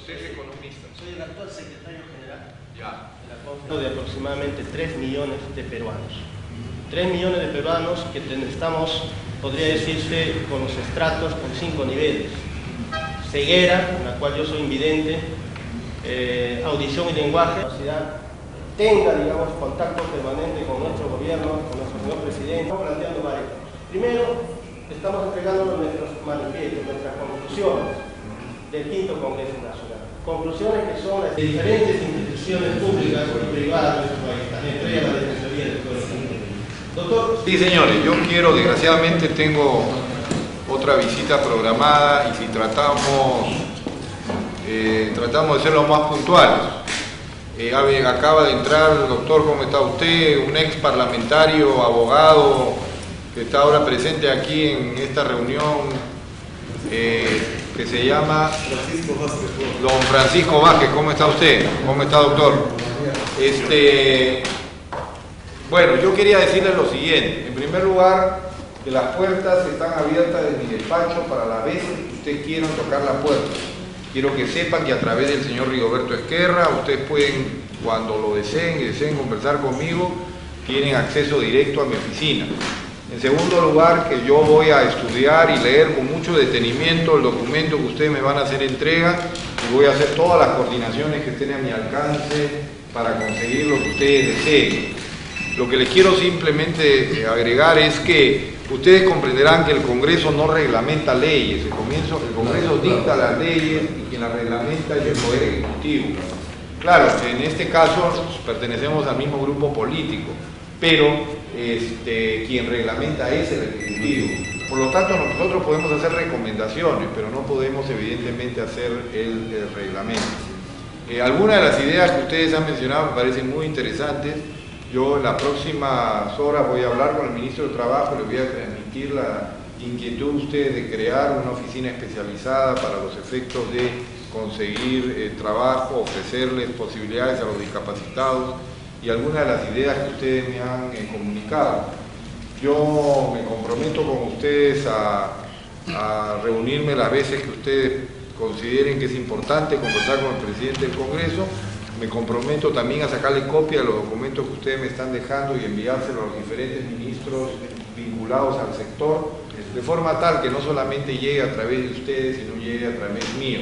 Usted es economista. Soy el actual secretario general Ya. de la Confederación de aproximadamente 3 millones de peruanos. 3 millones de peruanos que estamos, podría decirse, con los estratos con 5 niveles. Ceguera, en la cual yo soy invidente, audición y lenguaje, capacidad, tenga, digamos, contacto permanente con nuestro gobierno, con nuestro señor presidente. Estamos planteando varios. Primero, estamos entregando nuestros manifiestos, nuestras conclusiones del quinto Congreso Nacional. Conclusiones que son las de diferentes instituciones públicas y privadas de nuestro país, entre ellas la Defensoría del Pueblo. Doctor. Sí, señores, yo quiero, desgraciadamente tengo otra visita programada y si tratamos de ser lo más puntuales. Acaba de entrar, doctor, ¿cómo está usted? Un ex parlamentario, abogado, que está ahora presente aquí en esta reunión, que se llama don Francisco Vázquez. ¿Cómo está usted? ¿Cómo está, doctor? Bueno, yo quería decirle lo siguiente. En primer lugar, que las puertas están abiertas de mi despacho para las veces que ustedes quieran tocar la puerta. Quiero que sepan que a través del señor Rigoberto Esquerra, ustedes pueden, cuando lo deseen y deseen conversar conmigo, tienen acceso directo a mi oficina. En segundo lugar, que yo voy a estudiar y leer con mucho detenimiento el documento que ustedes me van a hacer entrega y voy a hacer todas las coordinaciones que estén a mi alcance para conseguir lo que ustedes deseen. Lo que les quiero simplemente agregar es que ustedes comprenderán que el Congreso no reglamenta leyes, el Congreso dicta las leyes y quien las reglamenta es el Poder Ejecutivo. Claro, en este caso pertenecemos al mismo grupo político, pero quien reglamenta es el Ejecutivo. Por lo tanto, nosotros podemos hacer recomendaciones, pero no podemos evidentemente hacer el reglamento. Algunas de las ideas que ustedes han mencionado me parecen muy interesantes. Yo en las próximas horas voy a hablar con el ministro de Trabajo, le voy a transmitir la inquietud de ustedes de crear una oficina especializada para los efectos de conseguir trabajo, ofrecerles posibilidades a los discapacitados y algunas de las ideas que ustedes me han comunicado. Yo me comprometo con ustedes a reunirme las veces que ustedes consideren que es importante conversar con el presidente del Congreso. Me comprometo también a sacarle copia de los documentos que ustedes me están dejando y enviárselos a los diferentes ministros vinculados al sector, de forma tal que no solamente llegue a través de ustedes, sino llegue a través mío.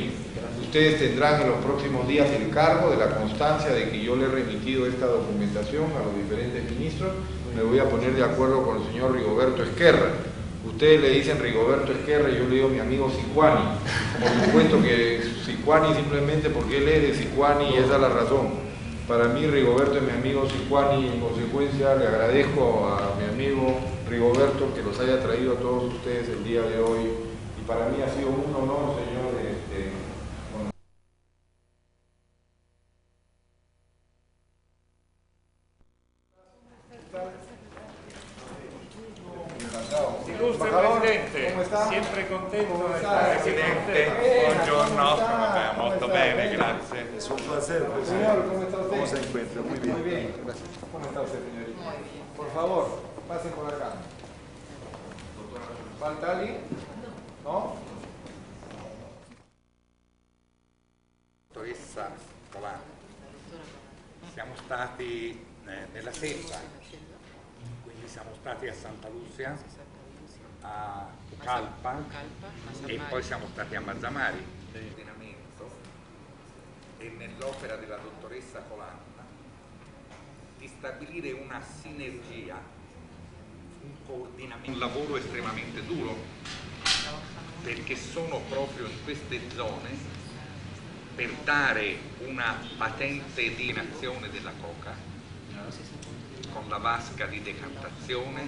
Ustedes tendrán en los próximos días el cargo de la constancia de que yo le he remitido esta documentación a los diferentes ministros. Me voy a poner de acuerdo con el señor Rigoberto Esquerra. Ustedes le dicen Rigoberto Esquerra y yo le digo mi amigo Sicuani. Por supuesto que Sicuani simplemente porque él es de Sicuani y esa es la razón. Para mí Rigoberto es mi amigo Sicuani y en consecuencia le agradezco a mi amigo Rigoberto que los haya traído a todos ustedes el día de hoy. Y para mí ha sido un honor, señor. Ilustre Presidente, ¿cómo está? sempre contento ¿Cómo di está? essere Presidente. Buongiorno, molto bene, grazie. Es un placer, presidente. Señor, ¿cómo está usted? ¿Cómo se encuentra? Muy bien. Muy bien, gracias. ¿Cómo está usted, señorita? Por favor, pasen por acá. ¿Falta alguien? ¿No? Dottoressa Colano, siamo stati nella Selva, quindi siamo stati a Santa Lucia, a Calpa e poi siamo stati a Mazzamari. L'ordinamento e nell'opera della dottoressa Colanta di stabilire una sinergia, un coordinamento, un lavoro estremamente duro, perché sono proprio in queste zone per dare una patente di nazione della coca, con la vasca di decantazione,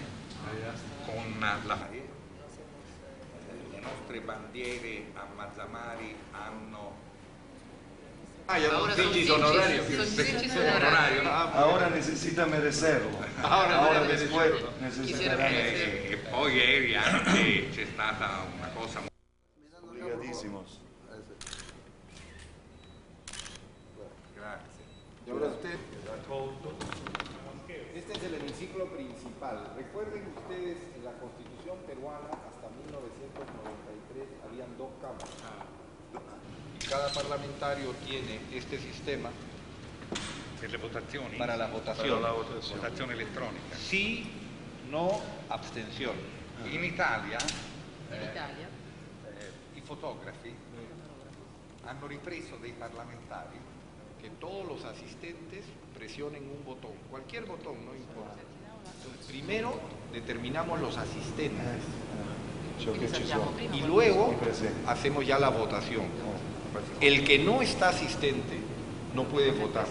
con le nostre bandiere a Mazzamari hanno... Ya los pinches honorarios. Onorario, ¿no? Ahora necesita merecerlo. Ahora después merecerlo. necesitará E poi ieri anche c'è stata una cosa obligadísimos. Grazie. Y ahora usted, este es el hemiciclo principal. Recuerden ustedes, en la Constitución peruana hasta 1993 habían dos cámaras. cada parlamentario tiene este sistema Per le votazioni? para la votación. Votazione elettronica. Sí, no, abstención. In Italia Italia. i fotografi hanno ripreso dei parlamentari. Que todos los asistentes presionen un botón, cualquier botón, no importa. Entonces, primero determinamos los asistentes y luego hacemos ya la votación. El que no está asistente no puede votar.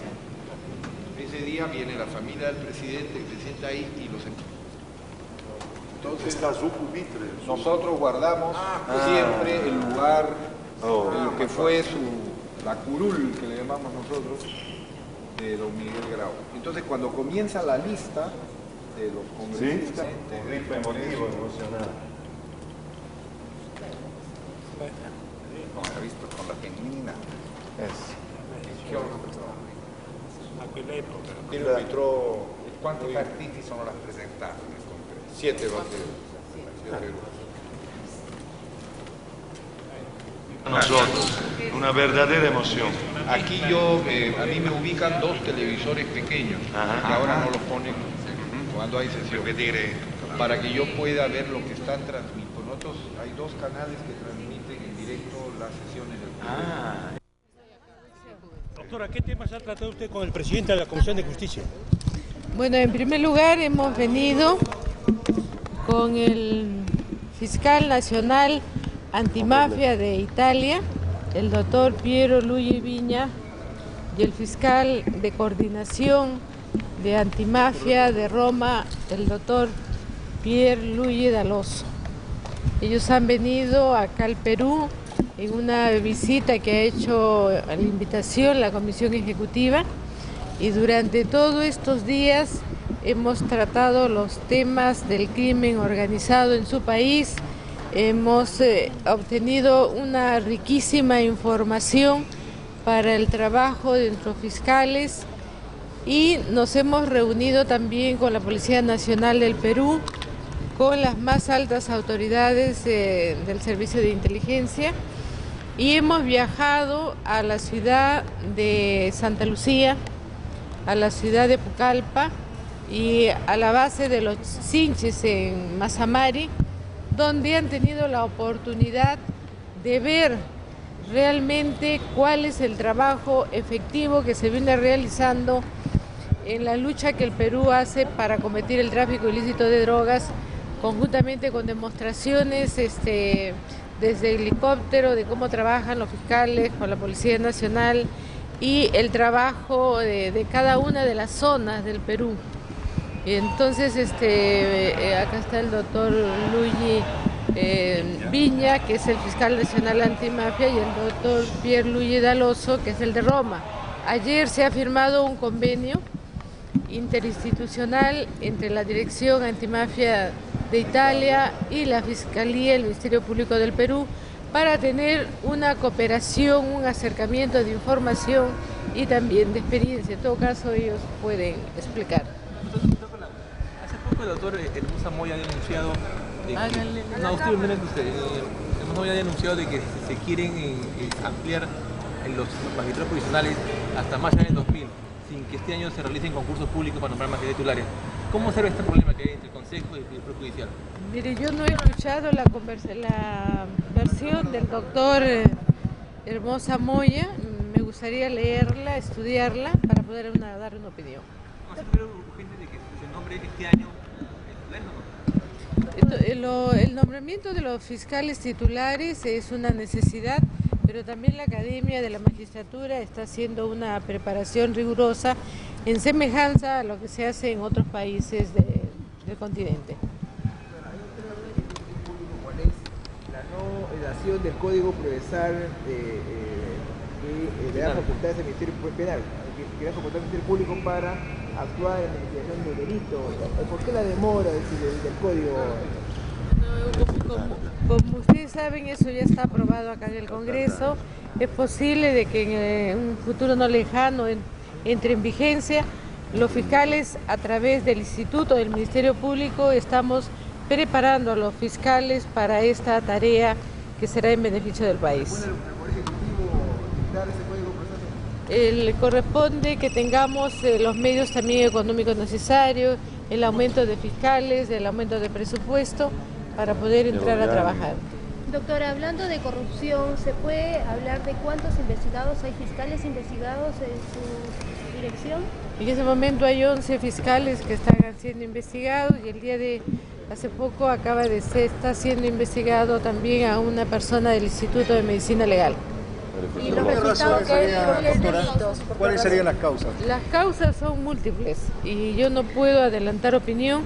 Ese día viene la familia del presidente, se sienta ahí y los... Entonces, Está su pupitre. nosotros guardamos siempre el lugar, lo que fue la curul, que le llamamos nosotros, de don Miguel Grau. Entonces, cuando comienza la lista de los congresistas, Terrible, emotivo, emocional. Ha visto con la pennina. Quanti partiti sono rappresentati nel congresso? 7 va a ser. Nosotros, una verdadera emoción. Aquí a mí me ubican 2 televisores pequeños, que ahora no los ponen cuando hay sesión, para que yo pueda ver lo que están transmitiendo. Nosotros hay 2 canales que transmiten en directo las sesiones del Congreso. Doctora, ¿qué temas ha tratado usted con el presidente de la Comisión de Justicia? Bueno, en primer lugar hemos venido con el fiscal nacional antimafia de Italia, el doctor Piero Luigi Vigna, y el fiscal de coordinación de antimafia de Roma, el doctor Pierluigi Daloso. Ellos han venido acá al Perú en una visita que ha hecho a la invitación la Comisión Ejecutiva, y durante todos estos días hemos tratado los temas del crimen organizado en su país. Hemos obtenido una riquísima información para el trabajo de nuestros fiscales y nos hemos reunido también con la Policía Nacional del Perú, con las más altas autoridades del Servicio de Inteligencia, y hemos viajado a la ciudad de Santa Lucía, a la ciudad de Pucallpa y a la base de los Chinches en Mazamari, donde han tenido la oportunidad de ver realmente cuál es el trabajo efectivo que se viene realizando en la lucha que el Perú hace para combatir el tráfico ilícito de drogas, conjuntamente con demostraciones desde helicóptero de cómo trabajan los fiscales con la Policía Nacional y el trabajo de cada una de las zonas del Perú. Entonces, acá está el doctor Luigi Vigna, que es el fiscal nacional antimafia, y el doctor Pierluigi Daloso, que es el de Roma. Ayer se ha firmado un convenio interinstitucional entre la Dirección Antimafia de Italia y la Fiscalía, el Ministerio Público del Perú, para tener una cooperación, un acercamiento de información y también de experiencia. En todo caso, ellos pueden explicar. Hace poco el doctor Hermosa Moya ha denunciado de que se quieren ampliar en los magistrados provisionales hasta más allá del 2000, sin que este año se realicen concursos públicos para nombrar magistrados titulares. ¿Cómo observa este problema que hay entre el Consejo y el Poder Judicial? Mire, yo no he escuchado la versión del doctor Hermosa Moya. Me gustaría leerla, estudiarla, para poder dar una opinión. ¿No es urgente de que se nombre este año el nombramiento de los fiscales titulares es una necesidad, pero también la Academia de la Magistratura está haciendo una preparación rigurosa en semejanza a lo que se hace en otros países del continente. ¿Cuál es la no redacción del Código Procesal que le da facultades al Ministerio Penal, que da facultades al Ministerio Público para actuar en la investigación de delito? ¿Por qué la demora del Código? Como ustedes saben, eso ya está aprobado acá en el Congreso. Es posible de que en un futuro no lejano entre en vigencia. Los fiscales, a través del Instituto del Ministerio Público, estamos preparando a los fiscales para esta tarea que será en beneficio del país. Bueno, el Poder Ejecutivo reformar ese código procesal? Corresponde que tengamos los medios también económicos necesarios, el aumento de fiscales, el aumento de presupuesto para poder entrar a trabajar. Doctora, hablando de corrupción, ¿se puede hablar de cuántos investigados hay fiscales investigados en su dirección? En ese momento hay 11 fiscales que están siendo investigados y el día de hace poco está siendo investigado también a una persona del Instituto de Medicina Legal. ¿Y los resultados ¿Cuáles serían las causas? Las causas son múltiples y yo no puedo adelantar opinión,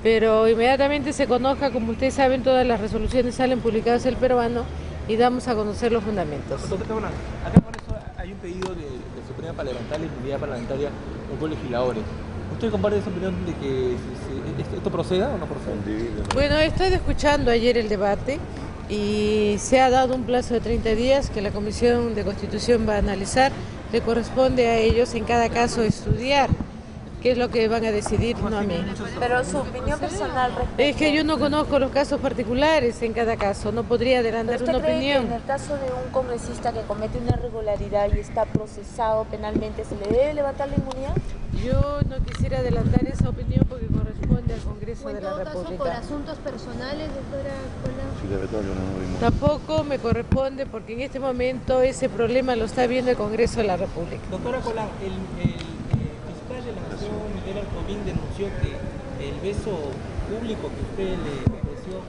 pero inmediatamente se conozca, como ustedes saben, todas las resoluciones salen publicadas en El Peruano y damos a conocer los fundamentos. Doctora, acá por eso hay un pedido de Suprema para levantar la inmunidad parlamentaria a los legisladores. ¿Usted comparte esa opinión de que esto proceda o no procede? Bueno, he estado escuchando ayer el debate y se ha dado un plazo de 30 días que la Comisión de Constitución va a analizar. Le corresponde a ellos en cada caso estudiar qué es lo que van a decidir, no a mí. Pero su opinión personal respecto... Es que yo no conozco los casos particulares en cada caso, no podría adelantar una opinión. En el caso de un congresista que comete una irregularidad y está procesado penalmente, ¿se le debe levantar la inmunidad? Yo no quisiera adelantar esa opinión porque corresponde al Congreso de la República. ¿O en todo caso por asuntos personales, doctora Colau? Tampoco me corresponde porque en este momento ese problema lo está viendo el Congreso de la República. Doctora Colau, el fiscal de la Nación, Miguel Alcobín, denunció que el beso público que usted le ofreció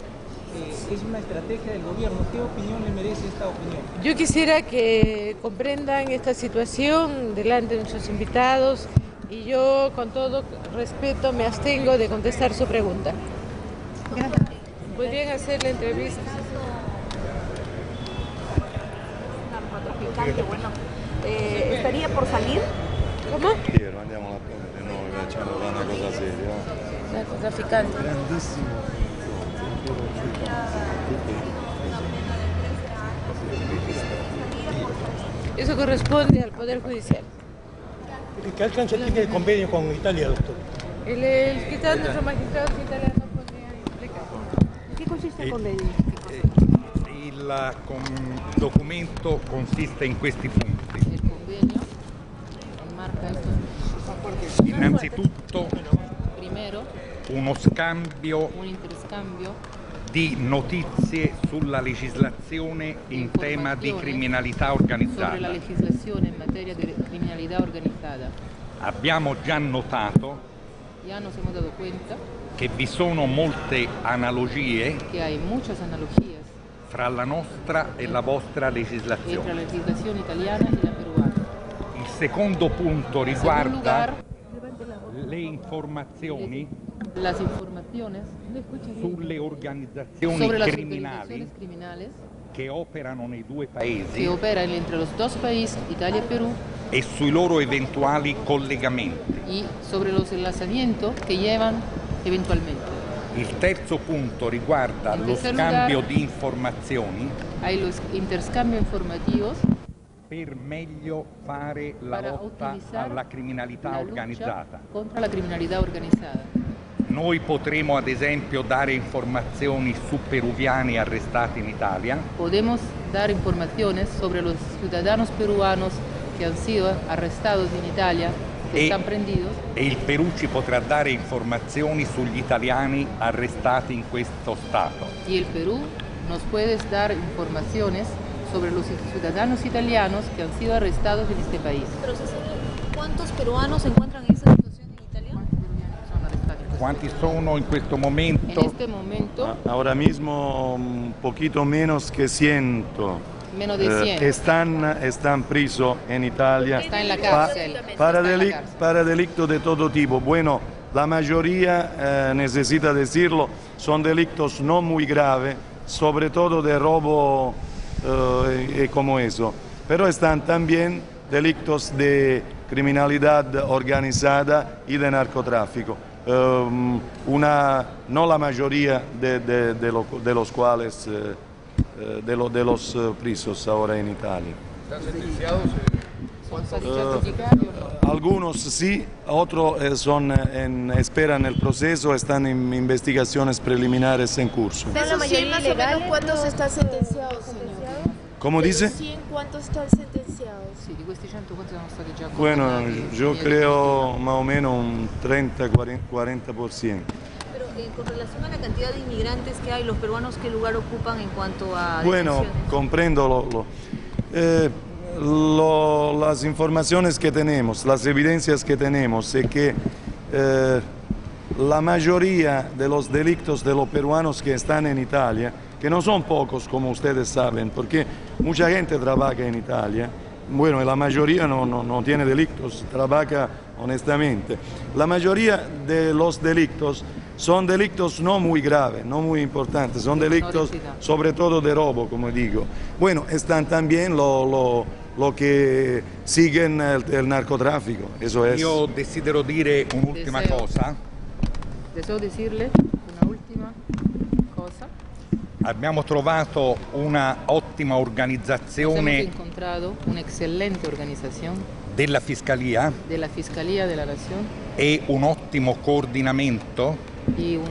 es una estrategia del gobierno. ¿Qué opinión le merece esta opinión? Yo quisiera que comprendan esta situación delante de nuestros invitados y yo con todo respeto me abstengo de contestar su pregunta. Gracias. ¿Podrían hacer la entrevista? Narcotraficante, bueno, ¿estaría por salir? ¿Cómo? Narcotraficante. Eso corresponde al Poder Judicial. ¿Qué alcance tiene el convenio con Italia, doctor? Quizás nuestros magistrados italianos podrían explicar. ¿En qué consiste el convenio? Il documento consiste in questi punti. El convenio enmarca estos. Innanzitutto Primero, uno scambio un interscambio di notizie sulla legislazione in tema di criminalità sobre la organizzata. legislación en materia de criminalidad organizada. Abbiamo già notato Ya nos hemos dado cuenta che vi sono molte analogie que hay muchas analogías fra la nostra e la vostra entre la legislazione. legislación italiana y la peruana. Il secondo punto En segundo lugar, riguarda le informazioni las informaciones sulle organizzazioni sobre las criminali organizaciones criminales che operano nei due que paesi operan entre los dos países, Italia y Perú, e sui loro eventuali collegamenti. y sobre los enlazamientos que llevan eventualmente. Il terzo punto riguarda In lo tercer scambio lugar, di informazioni Hay los intercambios informativos per meglio fare la para lotta utilizar alla criminalità la lucha organizzata. contra la criminalidad organizada. Noi potremo ad esempio dare informazioni su peruviani arrestati in Italia Podemos dar informaciones sobre los ciudadanos peruanos que han sido arrestados en Italia, que están prendidos, e il Perù ci potrà dare informazioni sugli italiani arrestati in questo Stato. y el Perú nos puede dar informaciones sobre los ciudadanos italianos que han sido arrestados en este país. Pero, ¿cuántos peruanos se encuentran en esa situación en Italia? Quanti sono in questo En momento? este momento, Ahora mismo un poquito menos que 100. menos de 100. Están presos en Italia. Está en la cárcel. Para, Está en la cárcel. para delitos de todo tipo. Bueno, la mayoría, necesita decirlo, son delitos no muy graves, sobre todo de robo y como eso. Pero están también delitos de criminalidad organizada y de narcotráfico. No la mayoría de los cuales de los presos ahora en Italia. ¿Están sentenciados? Algunos sí, otros esperan el proceso, están en investigaciones preliminares en curso. De esos 100 más o menos, ¿cuántos están sentenciados, señor? ¿Cómo dice? 100, ¿cuántos están sentenciados? sentenciados? Sì, di questi 100 quanti sono stati già Bueno, condannati? yo creo más o menos un 30-40%. Pero con relación a la cantidad de inmigrantes que hay, los peruanos, ¿qué lugar ocupan en cuanto a Bueno, detenciones? comprendo las informaciones que tenemos, las evidencias que tenemos, es que la mayoría de los delitos de los peruanos que están en Italia, que no son pocos como ustedes saben, porque mucha gente trabaja en Italia, bueno, y la mayoría no tiene delitos, trabaja honestamente. La mayoría de los delitos son delitos no muy graves, no muy importantes, son delitos sobre todo de robo, como digo. Bueno, están también lo que siguen el narcotráfico, eso es. Io desidero dire un'ultima cosa. Deseo decirle una última cosa. Abbiamo trovato una ottima Hemos organizzazione encontrado una excelente organización della Fiscalia de la Fiscalía de la Nación e un ottimo coordinamento y un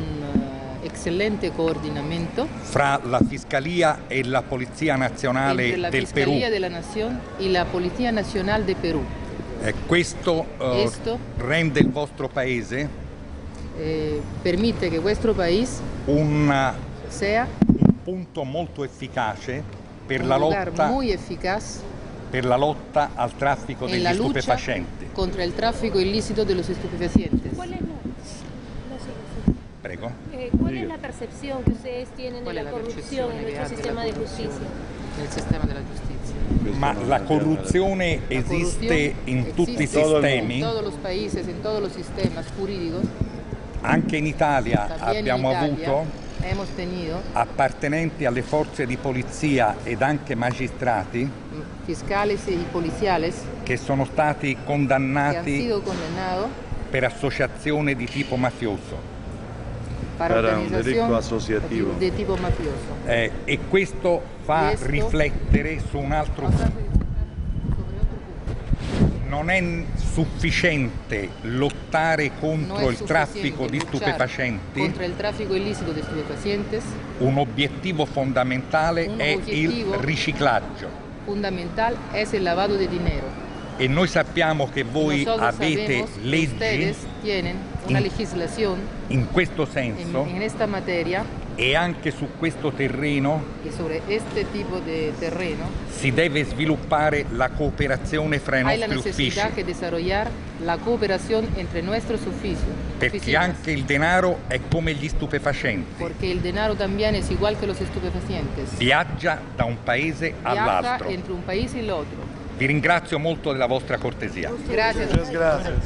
excelente coordinamiento fra la Fiscalia e la Polizia Nazionale entre la del Perù. Fiscalía de la Nación y la Policía Nacional de Perú. Questo Esto rende il vostro paese permite que vuestro país sea un punto molto efficace per un la lugar lotta muy eficaz per la lotta al traffico en degli la lucha stupefacenti. contra el tráfico ilícito de los estupefacientes. ¿Cuál es Prego. ¿Cuál es la percepción que ustedes tienen de la corrupción en nuestro sistema de justicia? Nel sistema della giustizia. Ma la corruzione esiste in tutti i sistemi, en todos los países, en todos los sistemas jurídicos. anche in Italia También abbiamo en Italia avuto hemos tenido appartenenti alle forze di polizia ed anche magistrati fiscales y policiales che sono stati que han condannati sido condenados per associazione di tipo mafioso. para Era un organización delitto associativo. de tipo mafioso. E questo fa Questo- riflettere su un altro punto. Non è sufficiente lottare No contro es il traffico suficiente di luchar stupefacenti, contra el tráfico ilícito de estupefacientes. un obiettivo fondamentale Un è il obiettivo riciclaggio. Fundamental es el lavado de dinero. E noi sappiamo che voi Nosotros avete sabemos que leggi ustedes tienen una in- legislación in questo senso en esta materia e anche su questo terreno y sobre este tipo de terreno si deve sviluppare la cooperazione fra i hay la nostri necesidad uffici, de desarrollar la cooperación entre nuestros perché oficinas, anche il denaro è come gli stupefacenti, porque el dinero también es igual que los estupefacientes. viaggia da un paese Viaja all'altro. entre un país y el otro. Vi ringrazio molto della vostra cortesia. Gracias. Muchas gracias.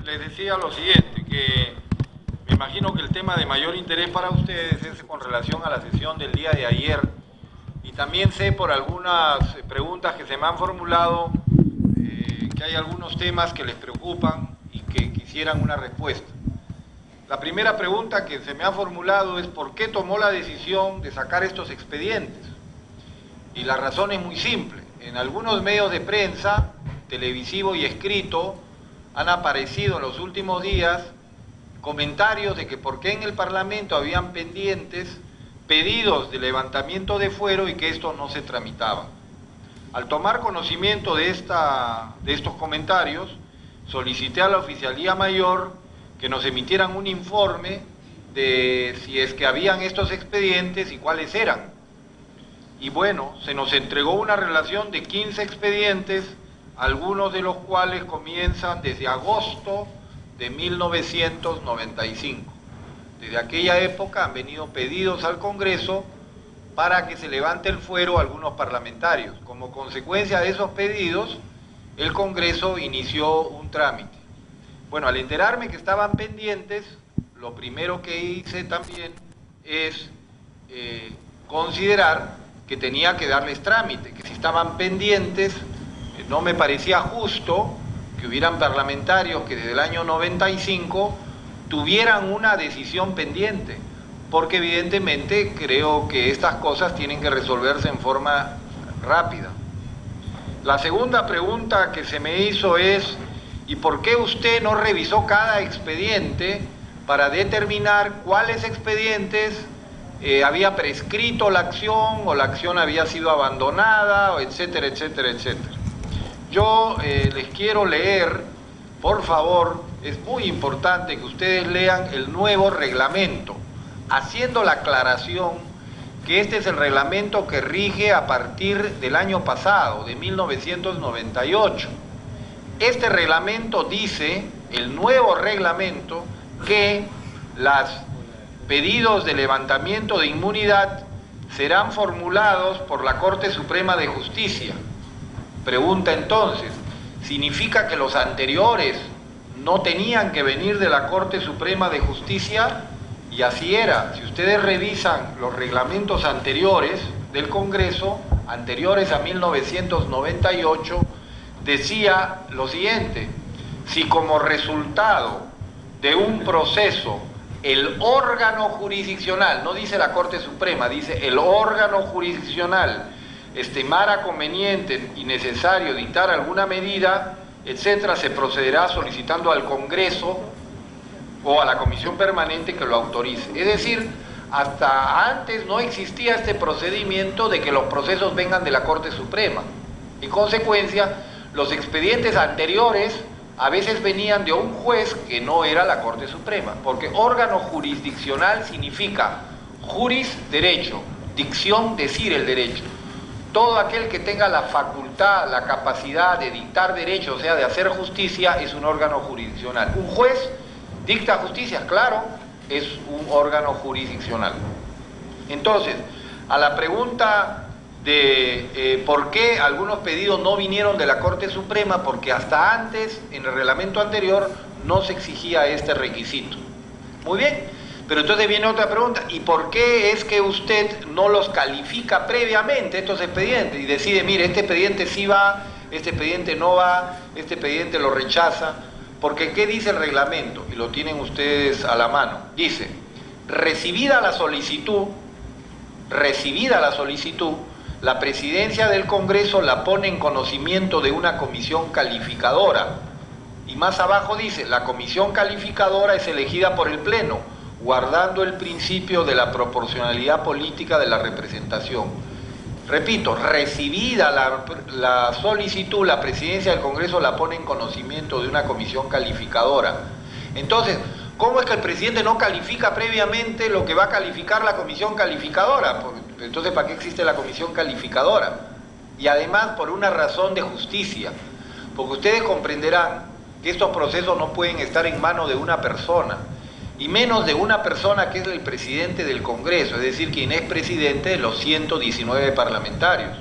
Les decía lo siguiente, que me imagino que el tema de mayor interés para ustedes es con relación a la sesión del día de ayer, y también sé por algunas preguntas que se me han formulado que hay algunos temas que les preocupan y que quisieran una respuesta. La primera pregunta que se me ha formulado es ¿por qué tomó la decisión de sacar estos expedientes? Y la razón es muy simple. En algunos medios de prensa, televisivo y escrito, han aparecido en los últimos días comentarios de que por qué en el Parlamento habían pendientes pedidos de levantamiento de fuero y que estos no se tramitaban. Al tomar conocimiento de estos comentarios, solicité a la Oficialía Mayor que nos emitieran un informe de si es que habían estos expedientes y cuáles eran. Y bueno, se nos entregó una relación de 15 expedientes, algunos de los cuales comienzan desde agosto de 1995. Desde aquella época han venido pedidos al Congreso para que se levante el fuero a algunos parlamentarios. Como consecuencia de esos pedidos, el Congreso inició un trámite. Bueno, al enterarme que estaban pendientes, lo primero que hice también es considerar que tenía que darles trámite, que si estaban pendientes, no me parecía justo que hubieran parlamentarios que desde el año 95 tuvieran una decisión pendiente, porque evidentemente creo que estas cosas tienen que resolverse en forma rápida. La segunda pregunta que se me hizo es, ¿y por qué usted no revisó cada expediente para determinar cuáles expedientes había prescrito la acción o la acción había sido abandonada, etcétera, etcétera, etcétera. Yo les quiero leer, por favor, es muy importante que ustedes lean el nuevo reglamento, haciendo la aclaración que este es el reglamento que rige a partir del año pasado, de 1998. Este reglamento dice, el nuevo reglamento, que los pedidos de levantamiento de inmunidad serán formulados por la Corte Suprema de Justicia. Pregunta entonces, ¿significa que los anteriores no tenían que venir de la Corte Suprema de Justicia? Y así era. Si ustedes revisan los reglamentos anteriores del Congreso, anteriores a 1998, decía lo siguiente: si como resultado de un proceso el órgano jurisdiccional, no dice la Corte Suprema, dice el órgano jurisdiccional, estimara conveniente y necesario dictar alguna medida, etcétera, se procederá solicitando al Congreso o a la Comisión Permanente que lo autorice. Es decir, hasta antes no existía este procedimiento de que los procesos vengan de la Corte Suprema. En consecuencia, los expedientes anteriores a veces venían de un juez que no era la Corte Suprema, porque órgano jurisdiccional significa juris, derecho, dicción, decir el derecho. Todo aquel que tenga la facultad, la capacidad de dictar derecho, o sea, de hacer justicia, es un órgano jurisdiccional. Un juez dicta justicia, claro, es un órgano jurisdiccional. Entonces, a la pregunta de por qué algunos pedidos no vinieron de la Corte Suprema, porque hasta antes, en el reglamento anterior, no se exigía este requisito. Muy bien, pero entonces viene otra pregunta: ¿y por qué es que usted no los califica previamente, estos expedientes, y decide, mire, este expediente sí va, este expediente no va, este expediente lo rechaza? Porque ¿qué dice el reglamento? Y lo tienen ustedes a la mano. Dice, recibida la solicitud, la Presidencia del Congreso la pone en conocimiento de una comisión calificadora. Y más abajo dice, la comisión calificadora es elegida por el Pleno, guardando el principio de la proporcionalidad política de la representación. Repito, recibida la solicitud, la Presidencia del Congreso la pone en conocimiento de una comisión calificadora. Entonces, ¿cómo es que el presidente no califica previamente lo que va a calificar la comisión calificadora? Entonces, ¿para qué existe la comisión calificadora? Y además, por una razón de justicia, porque ustedes comprenderán que estos procesos no pueden estar en manos de una persona, y menos de una persona que es el presidente del Congreso, es decir, quien es presidente de los 119 parlamentarios.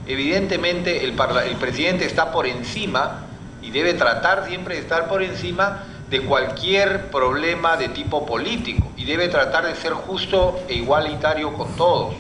Evidentemente el presidente está por encima, y debe tratar siempre de estar por encima de cualquier problema de tipo político, y debe tratar de ser justo e igualitario con todos.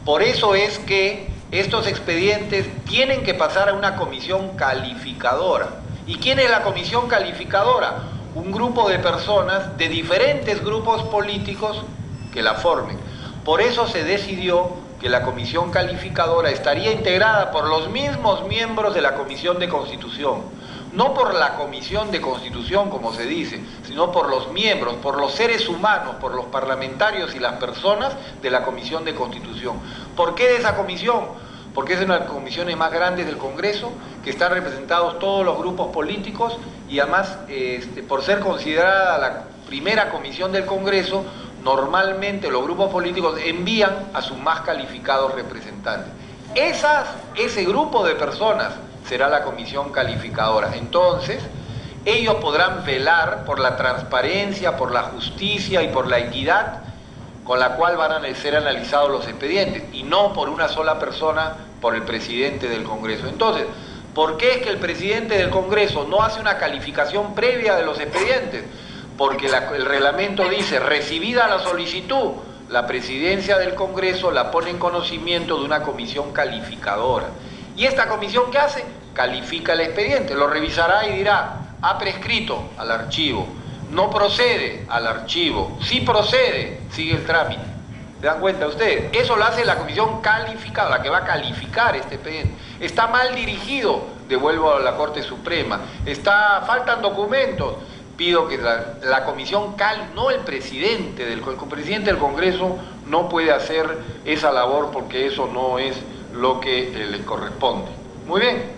Por eso es que estos expedientes tienen que pasar a una comisión calificadora. ¿Y quién es la comisión calificadora? Un grupo de personas de diferentes grupos políticos que la formen. Por eso se decidió que la comisión calificadora estaría integrada por los mismos miembros de la Comisión de Constitución, no por la Comisión de Constitución como se dice, sino por los miembros, por los seres humanos, por los parlamentarios y las personas de la Comisión de Constitución. ¿Por qué de esa comisión? Porque es una de las comisiones más grandes del Congreso, que están representados todos los grupos políticos, y además, por ser considerada la primera comisión del Congreso, normalmente los grupos políticos envían a sus más calificados representantes. Ese grupo de personas será la comisión calificadora. Entonces, ellos podrán velar por la transparencia, por la justicia y por la equidad con la cual van a ser analizados los expedientes, y no por una sola persona, por el presidente del Congreso. Entonces, ¿por qué es que el presidente del Congreso no hace una calificación previa de los expedientes? Porque el reglamento dice, recibida la solicitud, la Presidencia del Congreso la pone en conocimiento de una comisión calificadora. ¿Y esta comisión qué hace? Califica el expediente, lo revisará y dirá, ha prescrito al archivo, no procede al archivo, sí procede, sigue el trámite. ¿Se dan cuenta ustedes? Eso lo hace la comisión calificada, la que va a calificar este expediente. Está mal dirigido, devuelvo a la Corte Suprema. Faltan documentos, pido que la comisión no el presidente del Congreso no puede hacer esa labor porque eso no es lo que le corresponde. Muy bien.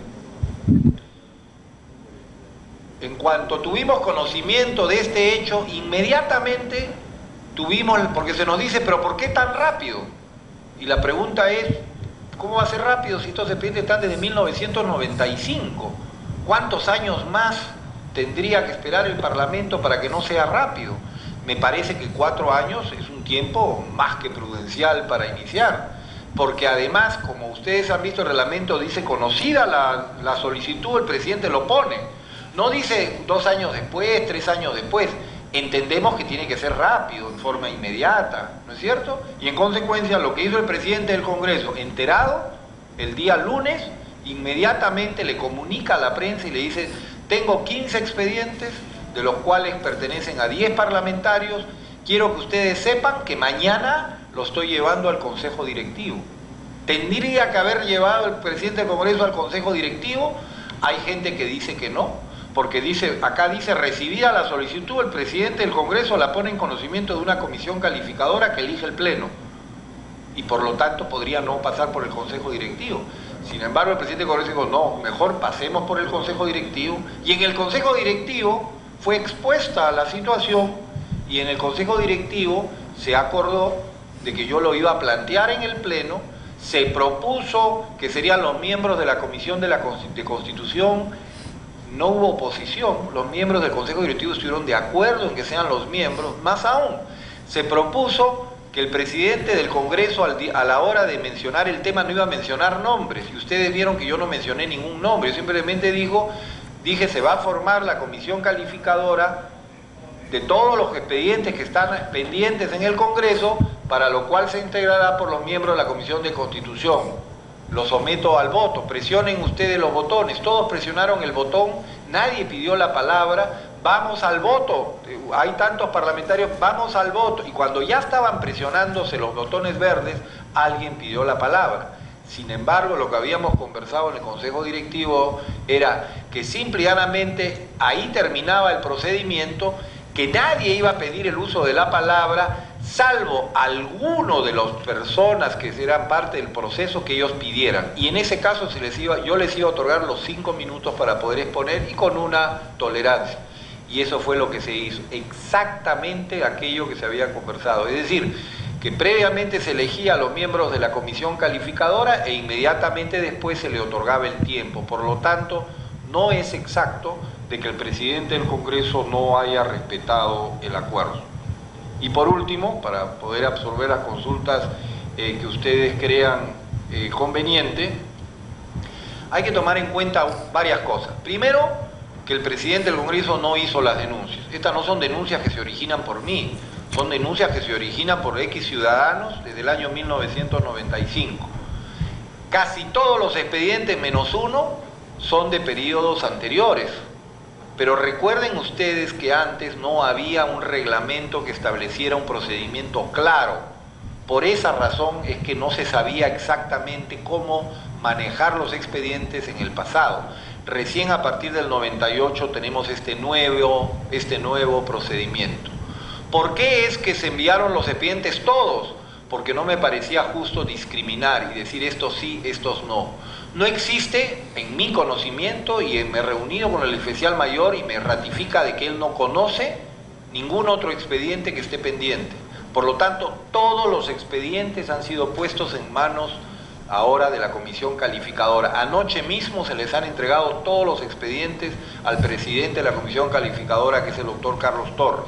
En cuanto tuvimos conocimiento de este hecho, inmediatamente tuvimos, porque se nos dice, pero ¿por qué tan rápido? Y la pregunta es, ¿cómo va a ser rápido si estos expedientes están desde 1995? ¿Cuántos años más tendría que esperar el Parlamento para que no sea rápido? Me parece que 4 años es un tiempo más que prudencial para iniciar, porque además, como ustedes han visto, el reglamento dice conocida la solicitud, el presidente lo pone. No dice 2 años después, 3 años después. Entendemos que tiene que ser rápido, en forma inmediata, ¿no es cierto? Y en consecuencia, lo que hizo el presidente del Congreso, enterado, el día lunes, inmediatamente le comunica a la prensa y le dice: tengo 15 expedientes, de los cuales pertenecen a 10 parlamentarios, quiero que ustedes sepan que mañana lo estoy llevando al Consejo Directivo. ¿Tendría que haber llevado el presidente del Congreso al Consejo Directivo? Hay gente que dice que no, porque acá dice recibida la solicitud, el presidente del Congreso la pone en conocimiento de una comisión calificadora que elige el Pleno, y por lo tanto podría no pasar por el Consejo Directivo. Sin embargo, el presidente del Congreso dijo: no, mejor pasemos por el Consejo Directivo, y en el Consejo Directivo fue expuesta la situación, y en el Consejo Directivo se acordó de que yo lo iba a plantear en el Pleno. Se propuso que serían los miembros de la Comisión de Constitución. No hubo oposición, los miembros del Consejo Directivo estuvieron de acuerdo en que sean los miembros. Más aún, se propuso que el presidente del Congreso a la hora de mencionar el tema no iba a mencionar nombres, y ustedes vieron que yo no mencioné ningún nombre. Yo simplemente dije se va a formar la comisión calificadora de todos los expedientes que están pendientes en el Congreso, para lo cual se integrará por los miembros de la Comisión de Constitución. Lo someto al voto, presionen ustedes los botones. Todos presionaron el botón, nadie pidió la palabra. Vamos al voto, hay tantos parlamentarios, vamos al voto. Y cuando ya estaban presionándose los botones verdes, alguien pidió la palabra. Sin embargo, lo que habíamos conversado en el Consejo Directivo era que simple y llanamente ahí terminaba el procedimiento, que nadie iba a pedir el uso de la palabra, salvo alguno de las personas que eran parte del proceso que ellos pidieran. Y en ese caso yo les iba a otorgar los 5 minutos para poder exponer, y con una tolerancia. Y eso fue lo que se hizo, exactamente aquello que se había conversado. Es decir, que previamente se elegía a los miembros de la comisión calificadora e inmediatamente después se le otorgaba el tiempo. Por lo tanto, no es exacto de que el presidente del Congreso no haya respetado el acuerdo. Y por último, para poder absorber las consultas que ustedes crean conveniente, hay que tomar en cuenta varias cosas. Primero, que el presidente del Congreso no hizo las denuncias. Estas no son denuncias que se originan por mí, son denuncias que se originan por X ciudadanos desde el año 1995. Casi todos los expedientes, menos uno, son de periodos anteriores. Pero recuerden ustedes que antes no había un reglamento que estableciera un procedimiento claro. Por esa razón es que no se sabía exactamente cómo manejar los expedientes en el pasado. Recién a partir del 98 tenemos este nuevo procedimiento. ¿Por qué es que se enviaron los expedientes todos? Porque no me parecía justo discriminar y decir estos sí, estos no. No existe, en mi conocimiento, y me he reunido con el oficial mayor y me ratifica de que él no conoce ningún otro expediente que esté pendiente. Por lo tanto, todos los expedientes han sido puestos en manos ahora de la comisión calificadora. Anoche mismo se les han entregado todos los expedientes al presidente de la comisión calificadora, que es el doctor Carlos Torres.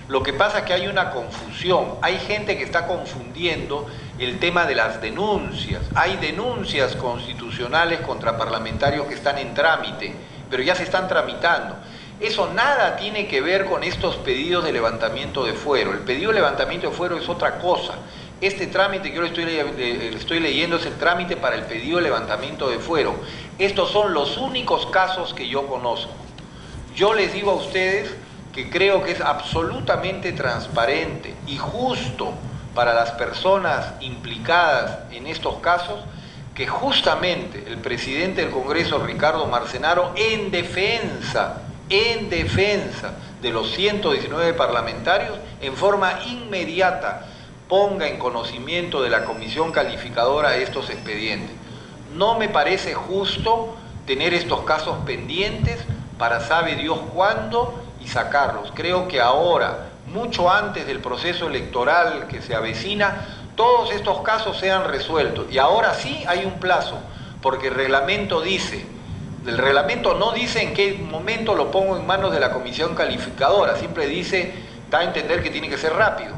Lo que pasa es que hay una confusión, hay gente que está confundiendo el tema de las denuncias. Hay denuncias constitucionales contra parlamentarios que están en trámite, pero ya se están tramitando. Eso nada tiene que ver con estos pedidos de levantamiento de fuero. El pedido de levantamiento de fuero es otra cosa. Este trámite que yo le estoy leyendo es el trámite para el pedido de levantamiento de fuero. Estos son los únicos casos que yo conozco. Yo les digo a ustedes que creo que es absolutamente transparente y justo para las personas implicadas en estos casos que justamente el presidente del Congreso, Ricardo Marcenaro, en defensa en defensa de los 119 parlamentarios, en forma inmediata ponga en conocimiento de la comisión calificadora estos expedientes. No me parece justo tener estos casos pendientes para sabe Dios cuándo y sacarlos. Creo que ahora, mucho antes del proceso electoral que se avecina, todos estos casos sean resueltos. Y ahora sí hay un plazo, porque el reglamento dice, el reglamento no dice en qué momento lo pongo en manos de la comisión calificadora, siempre dice, da a entender que tiene que ser rápido,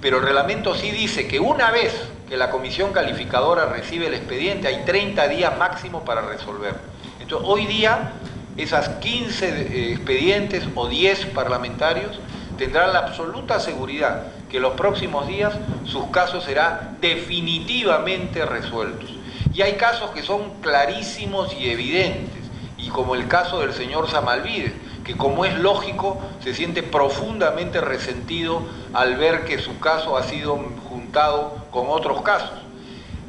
pero el reglamento sí dice que una vez que la comisión calificadora recibe el expediente, hay 30 días máximo para resolver. Entonces, hoy día, esas 15 expedientes o 10 parlamentarios tendrán la absoluta seguridad que en los próximos días sus casos serán definitivamente resueltos. Y hay casos que son clarísimos y evidentes, y como el caso del señor Samalvides, que como es lógico, se siente profundamente resentido al ver que su caso ha sido juntado con otros casos.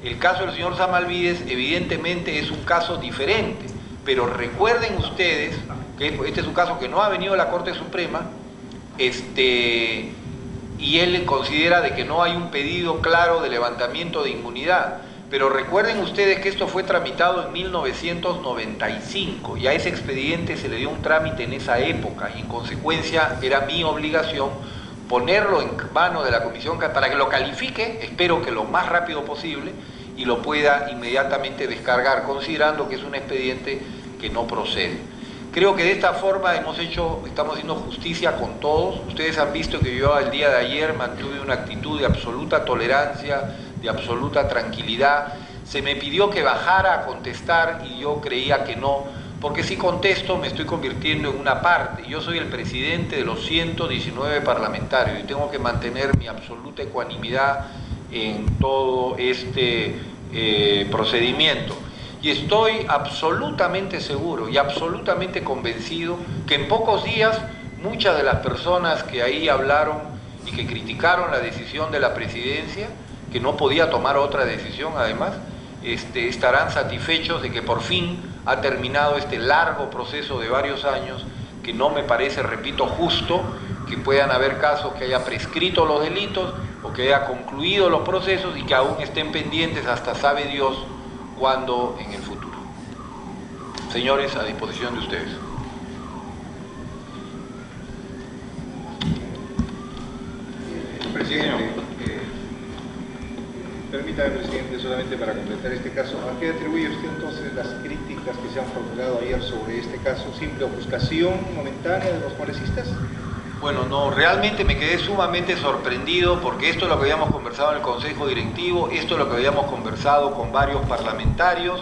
El caso del señor Samalvides evidentemente es un caso diferente, pero recuerden ustedes que este es un caso que no ha venido a la Corte Suprema, y él considera de que no hay un pedido claro de levantamiento de inmunidad. Pero recuerden ustedes que esto fue tramitado en 1995 y a ese expediente se le dio un trámite en esa época y en consecuencia era mi obligación ponerlo en manos de la comisión para que lo califique, espero que lo más rápido posible, y lo pueda inmediatamente descargar, considerando que es un expediente que no procede. Creo que de esta forma estamos haciendo justicia con todos. Ustedes han visto que yo el día de ayer mantuve una actitud de absoluta tolerancia, de absoluta tranquilidad. Se me pidió que bajara a contestar y yo creía que no, porque si contesto me estoy convirtiendo en una parte. Yo soy el presidente de los 119 parlamentarios y tengo que mantener mi absoluta ecuanimidad en todo este procedimiento. Y estoy absolutamente seguro y absolutamente convencido que en pocos días muchas de las personas que ahí hablaron y que criticaron la decisión de la presidencia, que no podía tomar otra decisión además, estarán satisfechos de que por fin ha terminado este largo proceso de varios años, que no me parece, repito, justo que puedan haber casos que haya prescrito los delitos o que haya concluido los procesos y que aún estén pendientes hasta sabe Dios cuándo en el futuro. Señores, a disposición de ustedes. Presidente, permítame, presidente, solamente para completar este caso, ¿a qué atribuye usted entonces las críticas que se han formulado ayer sobre este caso? ¿Simple ofuscación momentánea de los congresistas? Bueno, no, realmente me quedé sumamente sorprendido porque esto es lo que habíamos conversado en el Consejo Directivo, esto es lo que habíamos conversado con varios parlamentarios.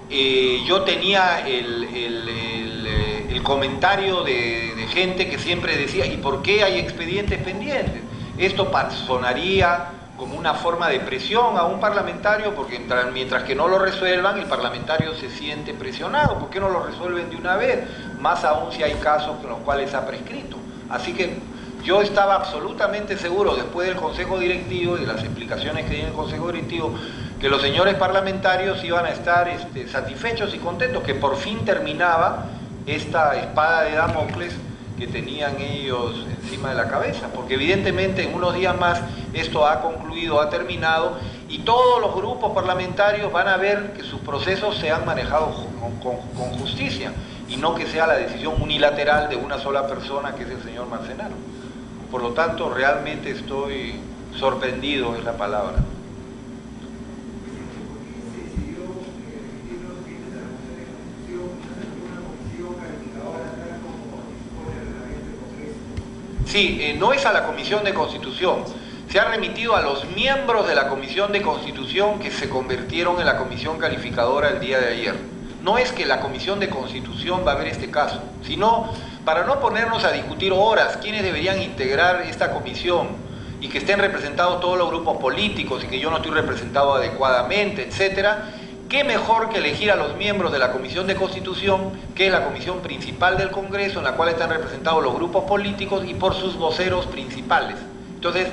Yo tenía el comentario de gente que siempre decía, ¿y por qué hay expedientes pendientes? Esto sonaría como una forma de presión a un parlamentario, porque mientras que no lo resuelvan, el parlamentario se siente presionado. ¿Por qué no lo resuelven de una vez? Más aún si hay casos en los cuales ha prescrito. Así que yo estaba absolutamente seguro, después del Consejo Directivo y de las explicaciones que di en el Consejo Directivo, que los señores parlamentarios iban a estar satisfechos y contentos, que por fin terminaba esta espada de Damocles que tenían ellos encima de la cabeza, porque evidentemente en unos días más esto ha concluido, ha terminado, y todos los grupos parlamentarios van a ver que sus procesos se han manejado con justicia, y no que sea la decisión unilateral de una sola persona, que es el señor Marcenaro. Por lo tanto, realmente estoy sorprendido, es la palabra. Sí, no es a la Comisión de Constitución, se ha remitido a los miembros de la Comisión de Constitución que se convirtieron en la comisión calificadora el día de ayer. No es que la Comisión de Constitución va a ver este caso, sino para no ponernos a discutir horas quiénes deberían integrar esta comisión y que estén representados todos los grupos políticos y que yo no estoy representado adecuadamente, etcétera. ¿Qué mejor que elegir a los miembros de la Comisión de Constitución, que es la comisión principal del Congreso, en la cual están representados los grupos políticos y por sus voceros principales? Entonces,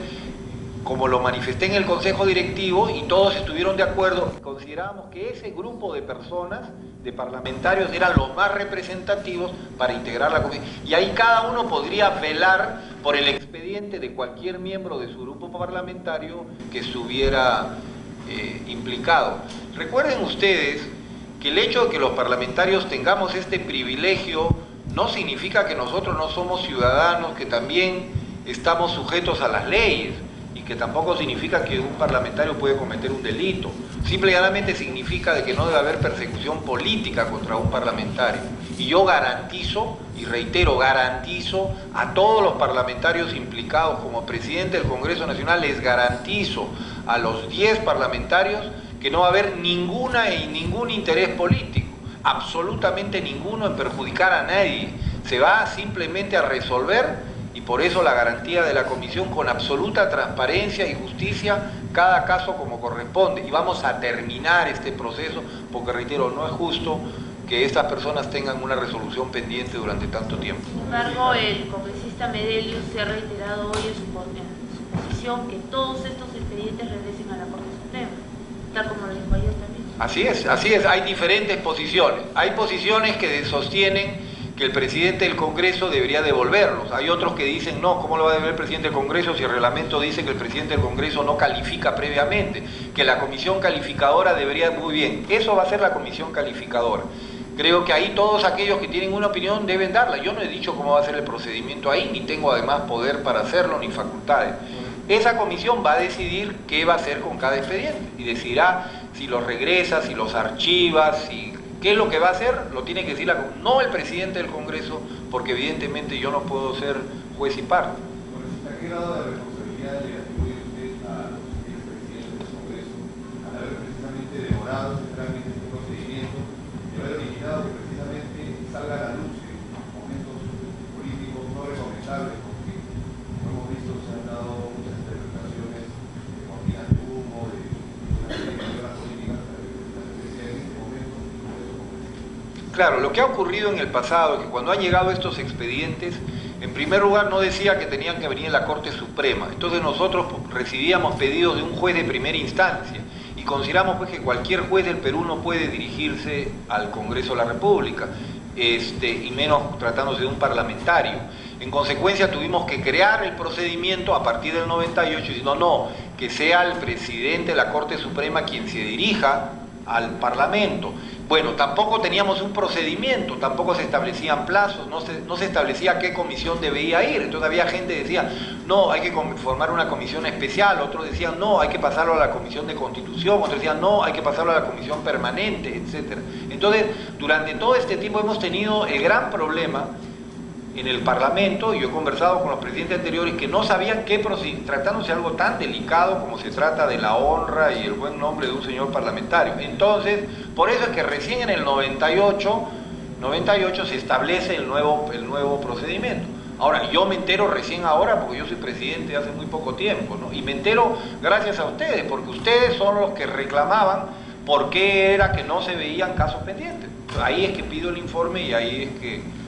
como lo manifesté en el Consejo Directivo, y todos estuvieron de acuerdo, considerábamos que ese grupo de personas, de parlamentarios, eran los más representativos para integrar la comisión. Y ahí cada uno podría velar por el expediente de cualquier miembro de su grupo parlamentario que estuviera implicado. Recuerden ustedes que el hecho de que los parlamentarios tengamos este privilegio no significa que nosotros no somos ciudadanos, que también estamos sujetos a las leyes, y que tampoco significa que un parlamentario puede cometer un delito. Simplemente significa de que no debe haber persecución política contra un parlamentario. Y yo garantizo, y reitero, garantizo a todos los parlamentarios implicados, como presidente del Congreso Nacional, les garantizo a los 10 parlamentarios que no va a haber ningún interés político, absolutamente ninguno, en perjudicar a nadie. Se va simplemente a resolver, y por eso la garantía de la comisión, con absoluta transparencia y justicia, cada caso como corresponde. Y vamos a terminar este proceso, porque reitero, no es justo que estas personas tengan una resolución pendiente durante tanto tiempo. Sin embargo, el congresista Medellín se ha reiterado hoy en su posición que todos estos expedientes regresen a la Corte Suprema, tal como lo dijo ayer también. Así es, hay diferentes posiciones. Hay posiciones que sostienen que el presidente del Congreso debería devolverlos. Hay otros que dicen, no, ¿cómo lo va a devolver el presidente del Congreso si el reglamento dice que el presidente del Congreso no califica previamente? Que la comisión calificadora debería, muy bien, eso va a ser la comisión calificadora. Creo que ahí todos aquellos que tienen una opinión deben darla. Yo no he dicho cómo va a ser el procedimiento ahí, ni tengo además poder para hacerlo, ni facultades. Esa comisión va a decidir qué va a hacer con cada expediente y decidirá si los regresa, si los archiva, si... ¿Qué es lo que va a hacer? Lo tiene que decir no el presidente del Congreso, porque evidentemente yo no puedo ser juez y parte. ¿A qué grado de responsabilidad le atribuye usted a los expresidentes del Congreso al haber precisamente demorado este trámite, este procedimiento, y haber originado que precisamente salga a la luz en momentos políticos no recomendables, porque como hemos visto se han dado muchas interpretaciones de cortinas de humo, de una políticas, en este momento? Claro, lo que ha ocurrido en el pasado es que cuando han llegado estos expedientes, en primer lugar no decía que tenían que venir en la Corte Suprema. Entonces nosotros recibíamos pedidos de un juez de primera instancia y consideramos pues que cualquier juez del Perú no puede dirigirse al Congreso de la República, y menos tratándose de un parlamentario. En consecuencia tuvimos que crear el procedimiento a partir del 98, diciendo no, que sea el presidente de la Corte Suprema quien se dirija al Parlamento. Bueno, tampoco teníamos un procedimiento, tampoco se establecían plazos, no se establecía qué comisión debía ir. Entonces había gente que decía, no, hay que formar una comisión especial, otros decían, no, hay que pasarlo a la Comisión de Constitución, otros decían, no, hay que pasarlo a la Comisión Permanente, etc. Entonces, durante todo este tiempo hemos tenido el gran problema en el Parlamento, y yo he conversado con los presidentes anteriores que no sabían qué proceder, tratándose de algo tan delicado como se trata de la honra y el buen nombre de un señor parlamentario. Entonces, por eso es que recién en el 98 se establece el nuevo procedimiento. Ahora, yo me entero recién ahora porque yo soy presidente hace muy poco tiempo, ¿no? Y me entero gracias a ustedes, porque ustedes son los que reclamaban por qué era que no se veían casos pendientes. Ahí es que pido el informe y ahí es que...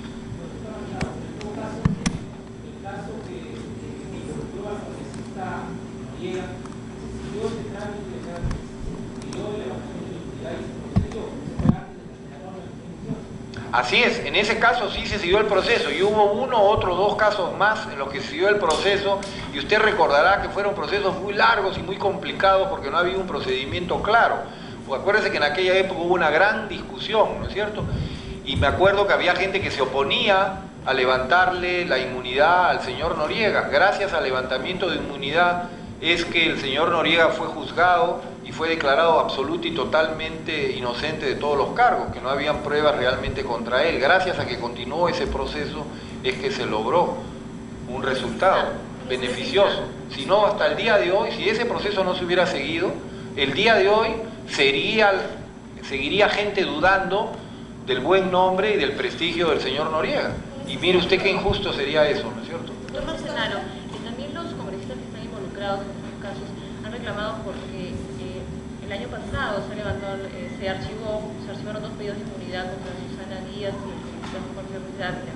Así es, en ese caso sí se siguió el proceso y hubo uno, otro, dos casos más en los que se siguió el proceso, y usted recordará que fueron procesos muy largos y muy complicados porque no había un procedimiento claro. Pues acuérdense que en aquella época hubo una gran discusión, ¿no es cierto? Y me acuerdo que había gente que se oponía a levantarle la inmunidad al señor Noriega. Gracias al levantamiento de inmunidad es que el señor Noriega fue juzgado y fue declarado absoluto y totalmente inocente de todos los cargos, que no habían pruebas realmente contra él. Gracias a que continuó ese proceso es que se logró un resultado beneficioso. Si no, hasta el día de hoy, si ese proceso no se hubiera seguido, el día de hoy seguiría gente dudando del buen nombre y del prestigio del señor Noriega. Y mire usted qué injusto sería eso, ¿no es cierto? Doctor Marcenaro, también los congresistas que están involucrados en estos casos han reclamado porque el año pasado se archivaron dos pedidos de inmunidad contra Susana Díaz y el congresista Jorge Ruiz Dávila.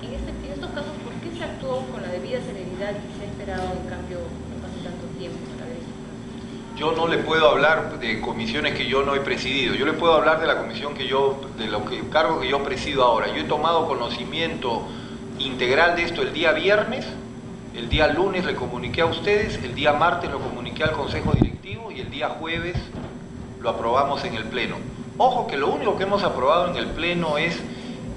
En estos casos, ¿por qué se actuó con la debida celeridad y se ha esperado, en cambio, no pase tanto tiempo? tiempo para ver eso? Yo no le puedo hablar de comisiones que yo no he presidido. Yo le puedo hablar de la comisión cargo que yo presido ahora. Yo he tomado conocimiento integral de esto el día viernes, el día lunes le comuniqué a ustedes, el día martes lo comuniqué al Consejo Directivo y el día jueves lo aprobamos en el Pleno. Ojo que lo único que hemos aprobado en el Pleno es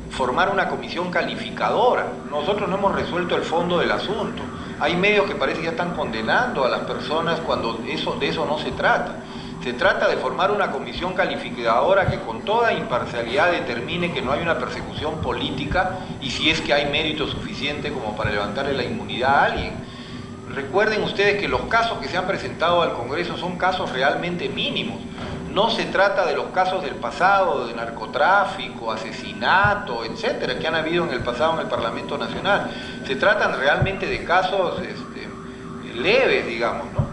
formar una comisión calificadora. Nosotros no hemos resuelto el fondo del asunto. Hay medios que parece que ya están condenando a las personas cuando de eso no se trata. Se trata de formar una comisión calificadora que con toda imparcialidad determine que no hay una persecución política y si es que hay mérito suficiente como para levantarle la inmunidad a alguien. Recuerden ustedes que los casos que se han presentado al Congreso son casos realmente mínimos. No se trata de los casos del pasado, de narcotráfico, asesinato, etcétera, que han habido en el pasado en el Parlamento Nacional. Se tratan realmente de casos leves, digamos, ¿no?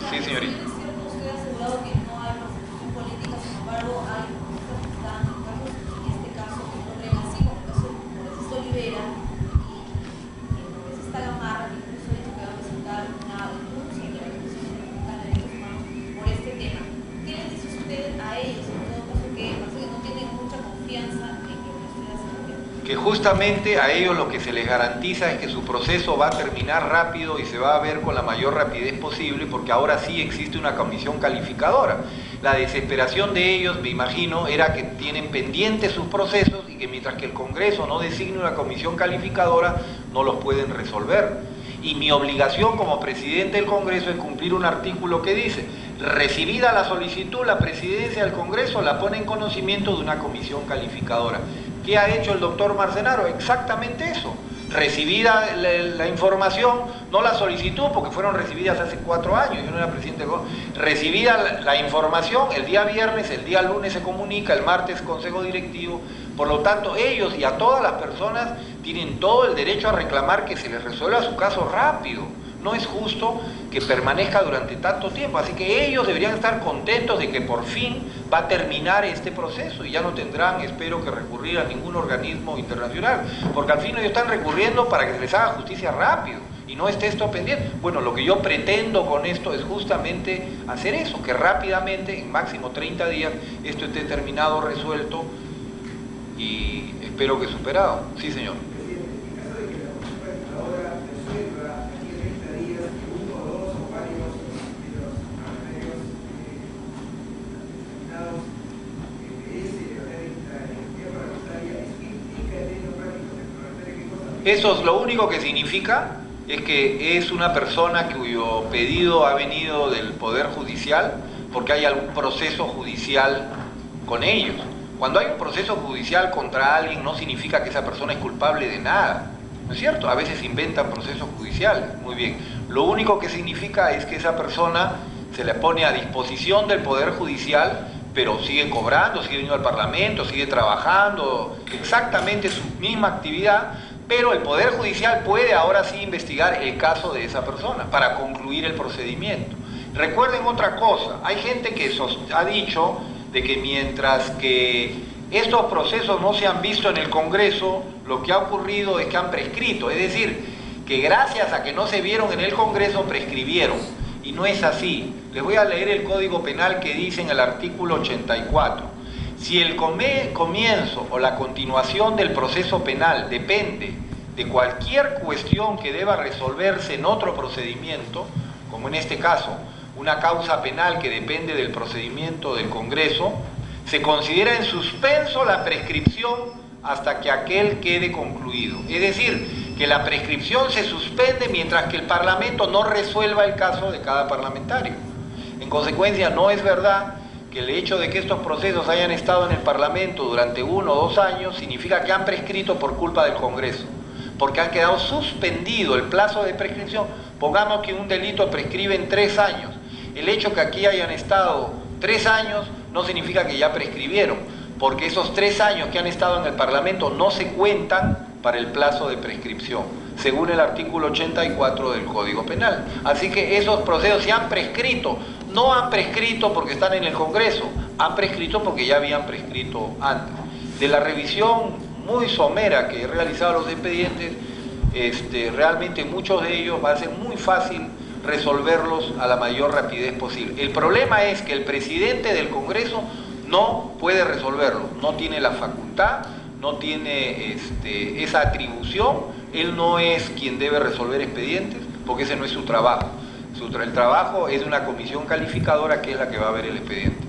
Sí, señorita. Usted ha asegurado que no hay persecución política, sin embargo, hay juristas que están en casos, en este caso, que no creen así, como el caso del congresista Olivera y el congresista Gamarra, que incluso ha dicho que va a presentar una denuncia de la Comisión Interamericana de Derechos Humanos por este tema. ¿Qué les dice usted a ellos, en todo caso, que parece que no tienen mucha confianza en lo que usted hace? Que justamente a ellos lo que se les garantiza es que su proceso va a terminar rápido y se va a ver con la mayor rapidez posible, porque ahora sí existe una comisión calificadora. La desesperación de ellos, me imagino, era que tienen pendientes sus procesos y que mientras que el Congreso no designe una comisión calificadora, no los pueden resolver. Y mi obligación como presidente del Congreso es cumplir un artículo que dice: recibida la solicitud, la presidencia del Congreso la pone en conocimiento de una comisión calificadora. ¿Qué ha hecho el doctor Marcenaro? Exactamente eso. Recibida la información, no la solicitud, porque fueron recibidas hace 4 años, yo no era presidente del Congreso. Recibida la información, el día viernes, el día lunes se comunica, el martes Consejo Directivo. Por lo tanto, ellos y a todas las personas tienen todo el derecho a reclamar que se les resuelva su caso rápido. No es justo que permanezca durante tanto tiempo, así que ellos deberían estar contentos de que por fin va a terminar este proceso y ya no tendrán, espero, que recurrir a ningún organismo internacional, porque al fin ellos están recurriendo para que se les haga justicia rápido y no esté esto pendiente. Bueno, lo que yo pretendo con esto es justamente hacer eso, que rápidamente, en máximo 30 días, esto esté terminado, resuelto y espero que superado. Sí, señor. Eso lo único que significa es que es una persona cuyo pedido ha venido del Poder Judicial porque hay algún proceso judicial con ellos. Cuando hay un proceso judicial contra alguien no significa que esa persona es culpable de nada, ¿no es cierto? A veces inventan procesos judiciales, muy bien. Lo único que significa es que esa persona se le pone a disposición del Poder Judicial, pero sigue cobrando, sigue viniendo al Parlamento, sigue trabajando, exactamente su misma actividad, pero el Poder Judicial puede ahora sí investigar el caso de esa persona para concluir el procedimiento. Recuerden otra cosa, hay gente que ha dicho de que mientras que estos procesos no se han visto en el Congreso, lo que ha ocurrido es que han prescrito, es decir, que gracias a que no se vieron en el Congreso prescribieron, y no es así. Les voy a leer el Código Penal que dice en el artículo 84. Si el comienzo o la continuación del proceso penal depende de cualquier cuestión que deba resolverse en otro procedimiento, como en este caso, una causa penal que depende del procedimiento del Congreso, se considera en suspenso la prescripción hasta que aquel quede concluido. Es decir, que la prescripción se suspende mientras que el Parlamento no resuelva el caso de cada parlamentario. En consecuencia, no es verdad que el hecho de que estos procesos hayan estado en el Parlamento durante 1 o 2 años significa que han prescrito por culpa del Congreso, porque han quedado suspendido el plazo de prescripción. Pongamos que un delito prescribe en 3 años. El hecho que aquí hayan estado 3 años no significa que ya prescribieron, porque esos 3 años que han estado en el Parlamento no se cuentan para el plazo de prescripción, según el artículo 84 del Código Penal. Así que esos procesos se han prescrito. No han prescrito porque están en el Congreso, han prescrito porque ya habían prescrito antes. De la revisión muy somera que he realizado los expedientes, realmente muchos de ellos va a ser muy fácil resolverlos a la mayor rapidez posible. El problema es que el presidente del Congreso no puede resolverlos, no tiene la facultad, no tiene esa atribución, él no es quien debe resolver expedientes, porque ese no es su trabajo. El trabajo es de una comisión calificadora que es la que va a ver el expediente.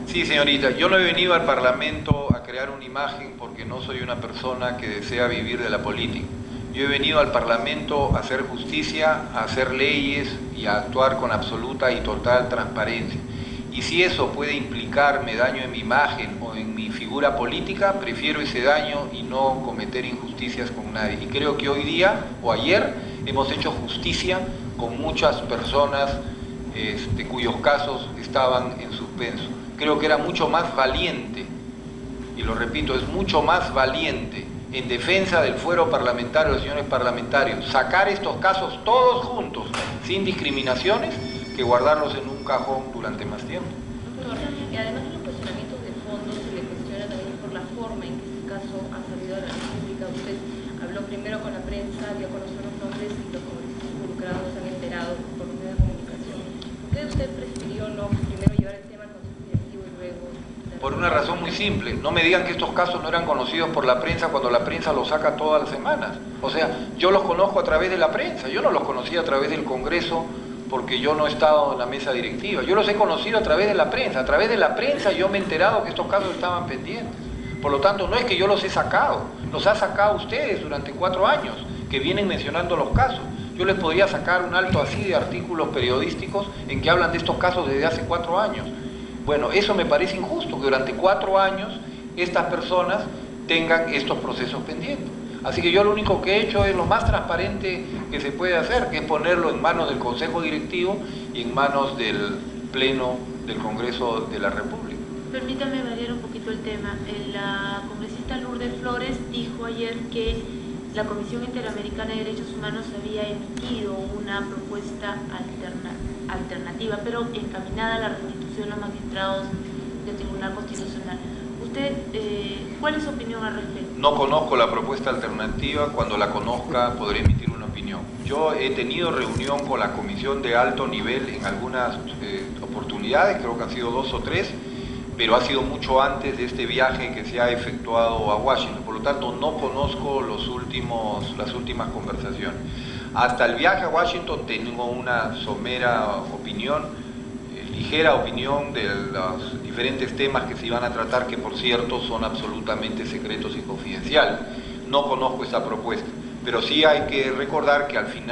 Sí, señorita, yo no he venido al Parlamento a crear una imagen porque no soy una persona que desea vivir de la política. Yo he venido al Parlamento a hacer justicia, a hacer leyes y a actuar con absoluta y total transparencia. Y si eso puede implicarme daño en mi imagen o en mi figura política, prefiero ese daño y no cometer injusticias con nadie. Y creo que hoy día o ayer hemos hecho justicia con muchas personas cuyos casos estaban en suspenso. Creo que era mucho más valiente, y lo repito, es mucho más valiente en defensa del fuero parlamentario, de los señores parlamentarios, sacar estos casos todos juntos, sin discriminaciones, que guardarlos en un cajón durante más tiempo. Doctor, y además de los cuestionamientos de fondo, se le cuestiona también por la forma en que este caso ha salido a la República. Usted habló primero con la prensa, dio a conocer los nombres y los congresistas involucrados se han enterado por los medios de comunicación. ¿Por qué usted prefirió no primero llevar el tema al Consejo Directivo y luego...? Por una razón muy simple, no me digan que estos casos no eran conocidos por la prensa cuando la prensa los saca todas las semanas. O sea, yo los conozco a través de la prensa, yo no los conocí a través del Congreso porque yo no he estado en la mesa directiva, yo los he conocido a través de la prensa yo me he enterado que estos casos estaban pendientes. Por lo tanto, no es que yo los he sacado, los ha sacado ustedes durante 4 años, que vienen mencionando los casos. Yo les podría sacar un alto así de artículos periodísticos en que hablan de estos casos desde hace 4 años. Bueno, eso me parece injusto, que durante 4 años estas personas tengan estos procesos pendientes. Así que yo lo único que he hecho es lo más transparente que se puede hacer, que es ponerlo en manos del Consejo Directivo y en manos del Pleno del Congreso de la República. Permítame variar un poquito el tema. La congresista Lourdes Flores dijo ayer que la Comisión Interamericana de Derechos Humanos había emitido una propuesta alternativa, pero encaminada a la restitución a los magistrados del Tribunal Constitucional. ¿Usted cuál es su opinión al respecto? No conozco la propuesta alternativa, cuando la conozca podré emitir una opinión. Yo he tenido reunión con la comisión de alto nivel en algunas oportunidades, creo que han sido 2 o 3, pero ha sido mucho antes de este viaje que se ha efectuado a Washington, por lo tanto no conozco las últimas conversaciones. Hasta el viaje a Washington tengo una somera opinión, ligera opinión de los diferentes temas que se iban a tratar, que por cierto son absolutamente secretos y confidenciales. No conozco esa propuesta, pero sí hay que recordar que al fin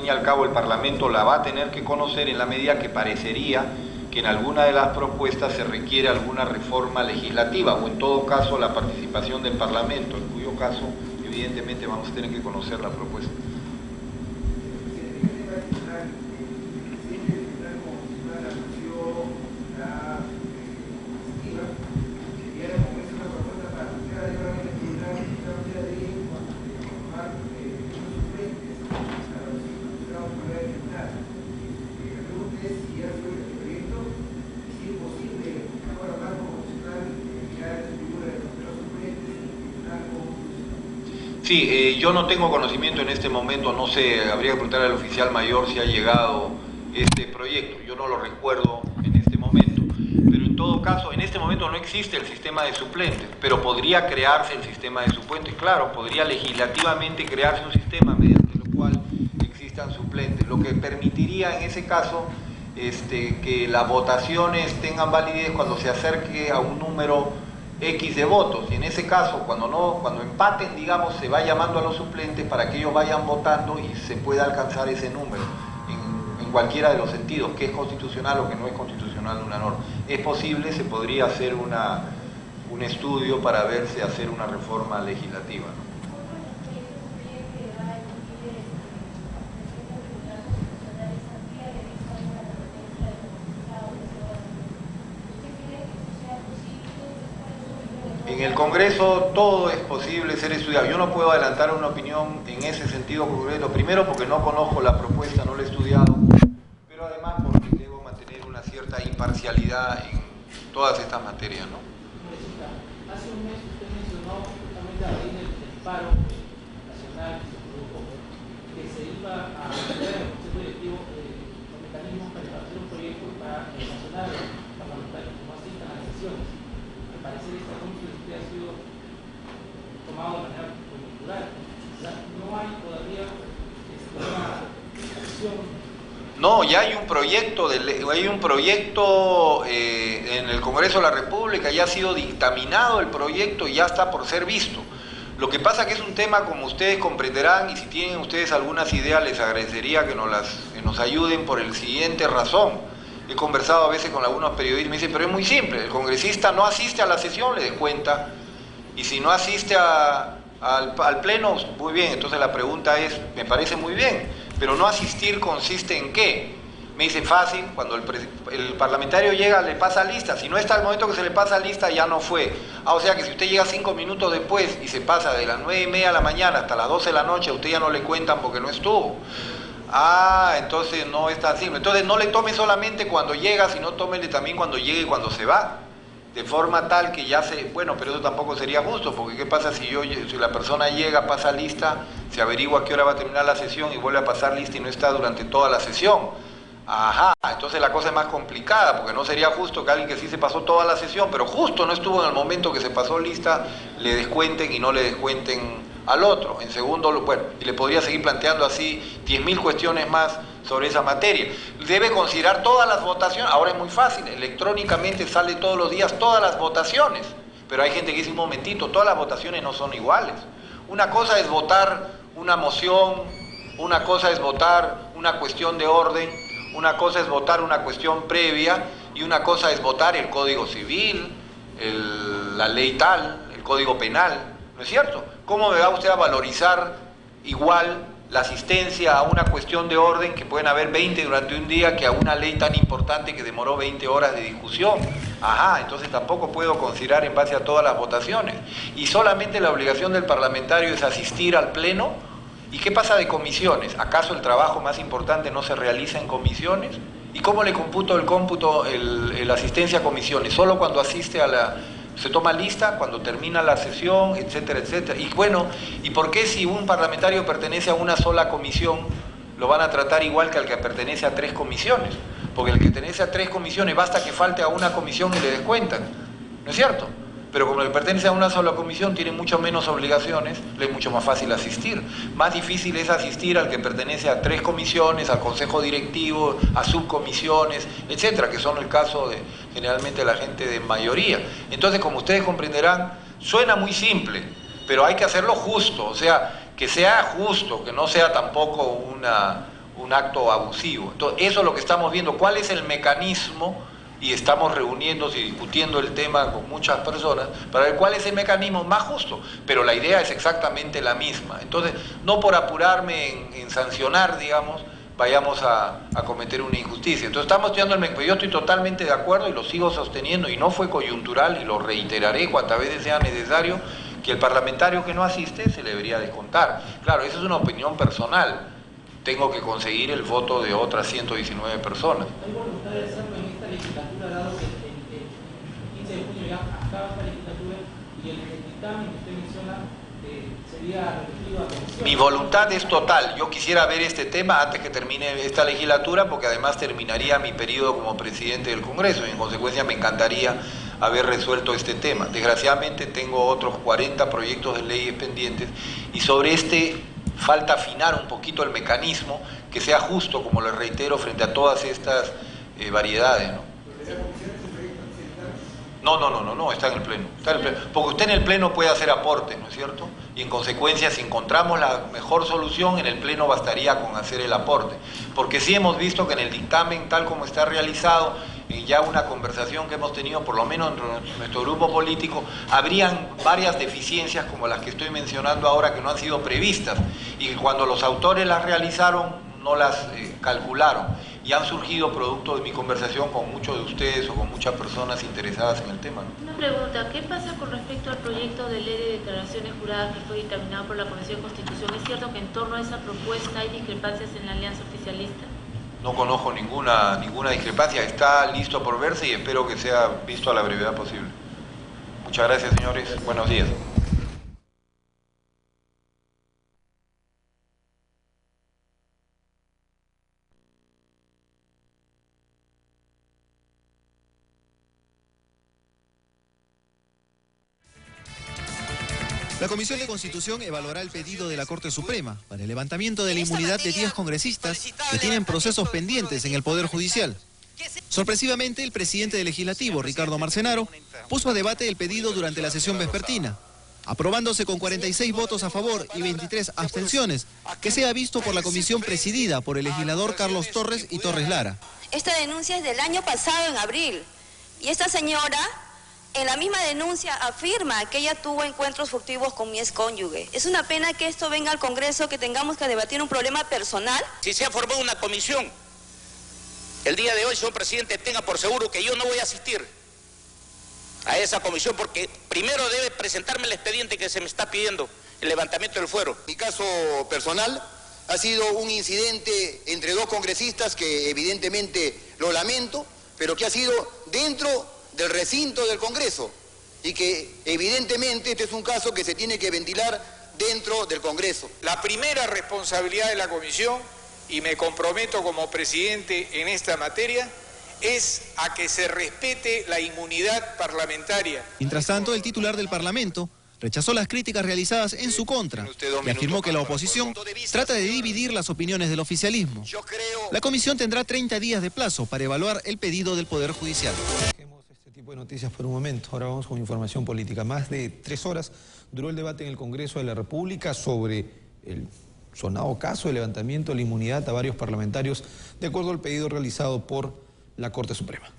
y al cabo el Parlamento la va a tener que conocer en la medida que parecería que en alguna de las propuestas se requiere alguna reforma legislativa o en todo caso la participación del Parlamento, en cuyo caso evidentemente vamos a tener que conocer la propuesta. Sí, yo no tengo conocimiento en este momento, no sé, habría que preguntar al oficial mayor si ha llegado este proyecto, yo no lo recuerdo en este momento, pero en todo caso, en este momento no existe el sistema de suplentes, pero podría crearse el sistema de suplentes, claro, podría legislativamente crearse un sistema mediante lo cual existan suplentes, lo que permitiría en ese caso que las votaciones tengan validez cuando se acerque a un número X de votos, y en ese caso cuando empaten, digamos, se va llamando a los suplentes para que ellos vayan votando y se pueda alcanzar ese número en cualquiera de los sentidos, que es constitucional o que no es constitucional una norma. Es posible, se podría hacer un estudio para ver si hacer una reforma legislativa, ¿no? En el Congreso todo es posible ser estudiado. Yo no puedo adelantar una opinión en ese sentido concreto, primero porque no conozco la propuesta, no la he estudiado, pero además porque debo mantener imparcialidad en todas estas materias, ¿no? Hace un mes usted mencionó justamente a raíz del paro nacional que se iba a meter en el Consejo Directivo los mecanismos para hacer un proyecto para sancionar a los parlamentarios, como asistan a las sesiones. Al parecer este anuncio de usted ha sido tomado de manera coyuntural. O sea, no hay todavía una acción. No, ya hay un proyecto, en el Congreso de la República, ya ha sido dictaminado el proyecto y ya está por ser visto. Lo que pasa que es un tema, como ustedes comprenderán, y si tienen ustedes algunas ideas, les agradecería que nos ayuden por el siguiente razón. He conversado a veces con algunos periodistas y me dicen, pero es muy simple, el congresista no asiste a la sesión, le descuenta, y si no asiste al pleno, muy bien, entonces la pregunta es, me parece muy bien, pero no asistir consiste en ¿qué? Me dice fácil, cuando el parlamentario llega le pasa lista, si no está al momento que se le pasa lista ya no fue. O sea que si usted llega 5 minutos después y se pasa de las 9:30 de la mañana hasta las 12 de la noche, a usted ya no le cuentan porque no estuvo. Entonces no es tan simple. Entonces no le tome solamente cuando llega, sino tómele también cuando llega y cuando se va. De forma tal que ya bueno, pero eso tampoco sería justo, porque ¿qué pasa si la persona llega, pasa lista, se averigua a qué hora va a terminar la sesión y vuelve a pasar lista y no está durante toda la sesión? Entonces la cosa es más complicada, porque no sería justo que alguien que sí se pasó toda la sesión, pero justo no estuvo en el momento que se pasó lista, le descuenten y no le descuenten al otro. En segundo, bueno, y le podría seguir planteando así 10.000 cuestiones más sobre esa materia. Debe considerar todas las votaciones, ahora es muy fácil, electrónicamente sale todos los días todas las votaciones, pero hay gente que dice un momentito, todas las votaciones no son iguales. Una cosa es votar una moción, una cosa es votar una cuestión de orden, una cosa es votar una cuestión previa y una cosa es votar el Código Civil, la ley tal, el Código Penal, ¿no es cierto? ¿Cómo me va usted a valorizar igual la asistencia a una cuestión de orden, que pueden haber 20 durante un día, que a una ley tan importante que demoró 20 horas de discusión? Entonces tampoco puedo considerar en base a todas las votaciones. Y solamente la obligación del parlamentario es asistir al pleno. ¿Y qué pasa de comisiones? ¿Acaso el trabajo más importante no se realiza en comisiones? ¿Y cómo le computo la asistencia a comisiones? ¿Solo cuando asiste se toma lista, cuando termina la sesión, etcétera, etcétera? Y bueno, ¿y por qué si un parlamentario pertenece a una sola comisión, lo van a tratar igual que al que pertenece a 3 comisiones? Porque el que pertenece a 3 comisiones basta que falte a una comisión y le descuentan, ¿no es cierto? Pero como le pertenece a una sola comisión, tiene mucho menos obligaciones, le es mucho más fácil asistir. Más difícil es asistir al que pertenece a 3 comisiones, al consejo directivo, a subcomisiones, etcétera, que son el caso de generalmente la gente de mayoría. Entonces, como ustedes comprenderán, suena muy simple, pero hay que hacerlo justo, o sea, que sea justo, que no sea tampoco un acto abusivo. Entonces, eso es lo que estamos viendo. ¿Cuál es el mecanismo? Y estamos reuniéndonos y discutiendo el tema con muchas personas para ver cuál es el mecanismo más justo, pero la idea es exactamente la misma. Entonces, no por apurarme en sancionar, digamos, vayamos a cometer una injusticia. Entonces estamos estudiando el mecanismo. Yo estoy totalmente de acuerdo y lo sigo sosteniendo, y no fue coyuntural, y lo reiteraré cuantas veces sea necesario, que el parlamentario que no asiste se le debería descontar. Claro, esa es una opinión personal. Tengo que conseguir el voto de otras 119 personas. ¿Hay voluntad de hacerlo en esta legislatura, dado que el 15 de junio ya acaba esta legislatura y el dictamen que usted menciona sería remitido a comisión? Mi voluntad es total. Yo quisiera ver este tema antes que termine esta legislatura, porque además terminaría mi periodo como presidente del Congreso y en consecuencia me encantaría haber resuelto este tema. Desgraciadamente tengo otros 40 proyectos de leyes pendientes y sobre falta afinar un poquito el mecanismo que sea justo, como les reitero, frente a todas estas variedades, ¿no? No, está en el pleno. Porque usted en el pleno puede hacer aportes, ¿no es cierto? Y en consecuencia, si encontramos la mejor solución, en el pleno bastaría con hacer el aporte. Porque sí hemos visto que en el dictamen, tal como está realizado, ya una conversación que hemos tenido, por lo menos en nuestro grupo político, habrían varias deficiencias como las que estoy mencionando ahora que no han sido previstas. Y cuando los autores las realizaron, no las calcularon. Y han surgido producto de mi conversación con muchos de ustedes o con muchas personas interesadas en el tema, ¿no? Una pregunta, ¿qué pasa con respecto al proyecto de ley de declaraciones juradas que fue dictaminado por la Comisión de Constitución? ¿Es cierto que en torno a esa propuesta hay discrepancias en la alianza oficialista? no conozco ninguna discrepancia, está listo por verse y espero que sea visto a la brevedad posible. Muchas gracias, señores. Buenos días. La Comisión de Constitución evaluará el pedido de la Corte Suprema para el levantamiento de la inmunidad de 10 congresistas que tienen procesos pendientes en el Poder Judicial. Sorpresivamente, el presidente del Legislativo, Ricardo Marcenaro, puso a debate el pedido durante la sesión vespertina, aprobándose con 46 votos a favor y 23 abstenciones, que sea visto por la comisión presidida por el legislador Carlos Torres y Torres Lara. Esta denuncia es del año pasado, en abril, y esta señora, en la misma denuncia, afirma que ella tuvo encuentros furtivos con mi excónyuge. Es una pena que esto venga al Congreso, que tengamos que debatir un problema personal. Si se ha formado una comisión, el día de hoy, señor presidente, tenga por seguro que yo no voy a asistir a esa comisión, porque primero debe presentarme el expediente que se me está pidiendo, el levantamiento del fuero. Mi caso personal ha sido un incidente entre dos congresistas que evidentemente lo lamento, pero que ha sido dentro del recinto del Congreso y que evidentemente este es un caso que se tiene que ventilar dentro del Congreso. La primera responsabilidad de la comisión, y me comprometo como presidente en esta materia, es a que se respete la inmunidad parlamentaria. Mientras tanto, el titular del Parlamento rechazó las críticas realizadas en su contra y afirmó que la oposición trata de dividir las opiniones del oficialismo. La comisión tendrá 30 días de plazo para evaluar el pedido del Poder Judicial. De noticias por un momento. Ahora vamos con información política. Más de 3 horas duró el debate en el Congreso de la República sobre el sonado caso de levantamiento de la inmunidad a varios parlamentarios de acuerdo al pedido realizado por la Corte Suprema.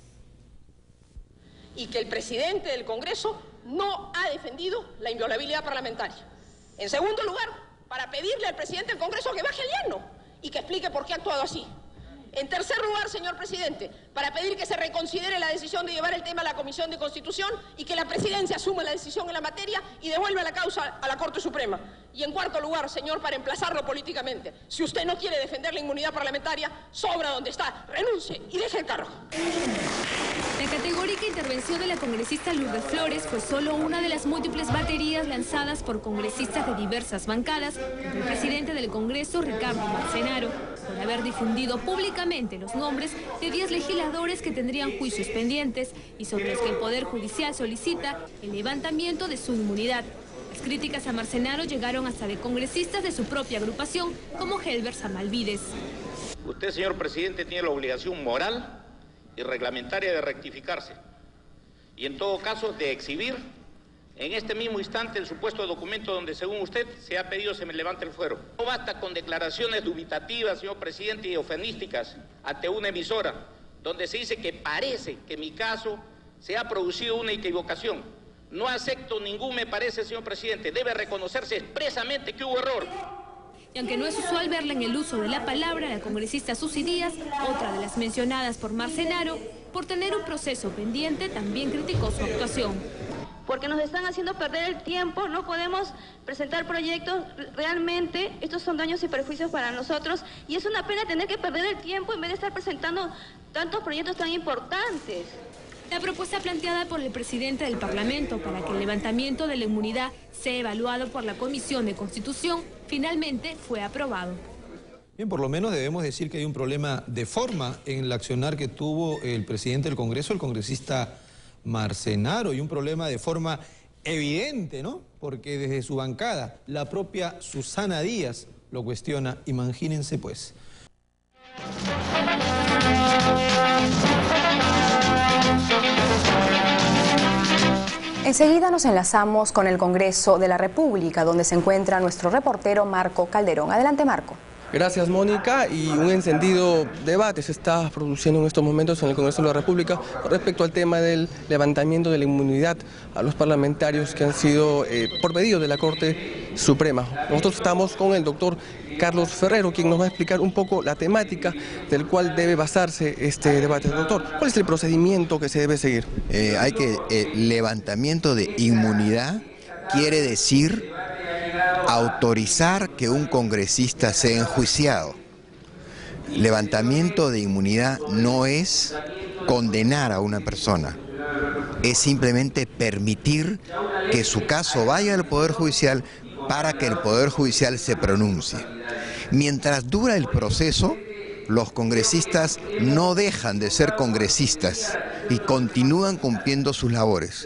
Y que el presidente del Congreso no ha defendido la inviolabilidad parlamentaria. En segundo lugar, para pedirle al presidente del Congreso que baje el llano y que explique por qué ha actuado así. En tercer lugar, señor presidente, para pedir que se reconsidere la decisión de llevar el tema a la Comisión de Constitución y que la presidencia asuma la decisión en la materia y devuelva la causa a la Corte Suprema. Y en cuarto lugar, señor, para emplazarlo políticamente, si usted no quiere defender la inmunidad parlamentaria, sobra donde está, renuncie y deje el cargo. La categórica intervención de la congresista Lourdes Flores fue solo una de las múltiples baterías lanzadas por congresistas de diversas bancadas contra el presidente del Congreso, Ricardo Marcenaro, por haber difundido públicamente los nombres de 10 legisladores que tendrían juicios pendientes y sobre los que el Poder Judicial solicita el levantamiento de su inmunidad. Las críticas a Marcenaro llegaron hasta de congresistas de su propia agrupación, como Helber Samalvides. Usted, señor presidente, tiene la obligación moral y reglamentaria de rectificarse y en todo caso de exhibir en este mismo instante el supuesto documento donde según usted se ha pedido se me levante el fuero. No basta con declaraciones dubitativas, señor presidente, y ofenísticas ante una emisora donde se dice que parece que en mi caso se ha producido una equivocación. No acepto ningún me parece, señor presidente, debe reconocerse expresamente que hubo error. Y aunque no es usual verla en el uso de la palabra, la congresista Susy Díaz, otra de las mencionadas por Marcenaro, por tener un proceso pendiente, también criticó su actuación. Porque nos están haciendo perder el tiempo, no podemos presentar proyectos, realmente estos son daños y perjuicios para nosotros y es una pena tener que perder el tiempo en vez de estar presentando tantos proyectos tan importantes. La propuesta planteada por el presidente del Parlamento para que el levantamiento de la inmunidad sea evaluado por la Comisión de Constitución finalmente fue aprobado. Bien, por lo menos debemos decir que hay un problema de forma en el accionar que tuvo el presidente del Congreso, el congresista Marcenaro, y un problema de forma evidente, ¿no? Porque desde su bancada, la propia Susana Díaz lo cuestiona. Imagínense, pues. Enseguida nos enlazamos con el Congreso de la República, donde se encuentra nuestro reportero Marco Calderón. Adelante, Marco. Gracias, Mónica. Y un encendido debate se está produciendo en estos momentos en el Congreso de la República respecto al tema del levantamiento de la inmunidad a los parlamentarios que han sido por pedido de la Corte Suprema. Nosotros estamos con el doctor Carlos Ferrero, quien nos va a explicar un poco la temática del cual debe basarse este debate. Doctor, ¿cuál es el procedimiento que se debe seguir? Levantamiento de inmunidad quiere decir autorizar que un congresista sea enjuiciado. levantamiento de inmunidad no es condenar a una persona, es simplemente permitir que su caso vaya al Poder Judicial para que el Poder Judicial se pronuncie. Mientras dura el proceso, los congresistas no dejan de ser congresistas y continúan cumpliendo sus labores.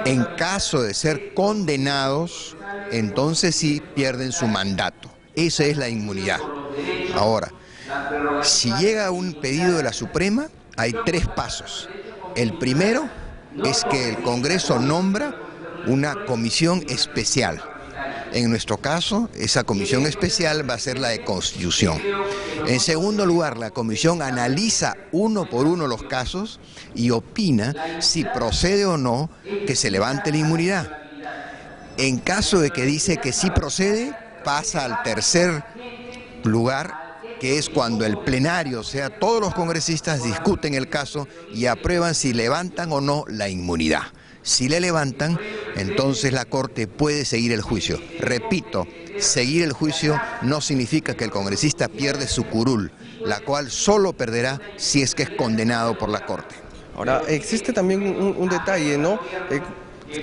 En caso de ser condenados, entonces sí pierden su mandato. Esa es la inmunidad. Ahora, si llega un pedido de la Suprema, hay 3 pasos. El primero es que el Congreso nombra una comisión especial. En nuestro caso, esa comisión especial va a ser la de Constitución. En segundo lugar, la comisión analiza uno por uno los casos y opina si procede o no que se levante la inmunidad. En caso de que dice que sí procede, pasa al tercer lugar, que es cuando el plenario, o sea, todos los congresistas discuten el caso y aprueban si levantan o no la inmunidad. Si le levantan, entonces la Corte puede seguir el juicio. Repito, seguir el juicio no significa que el congresista pierde su curul, la cual solo perderá si es que es condenado por la Corte. Ahora, existe también un detalle, ¿no?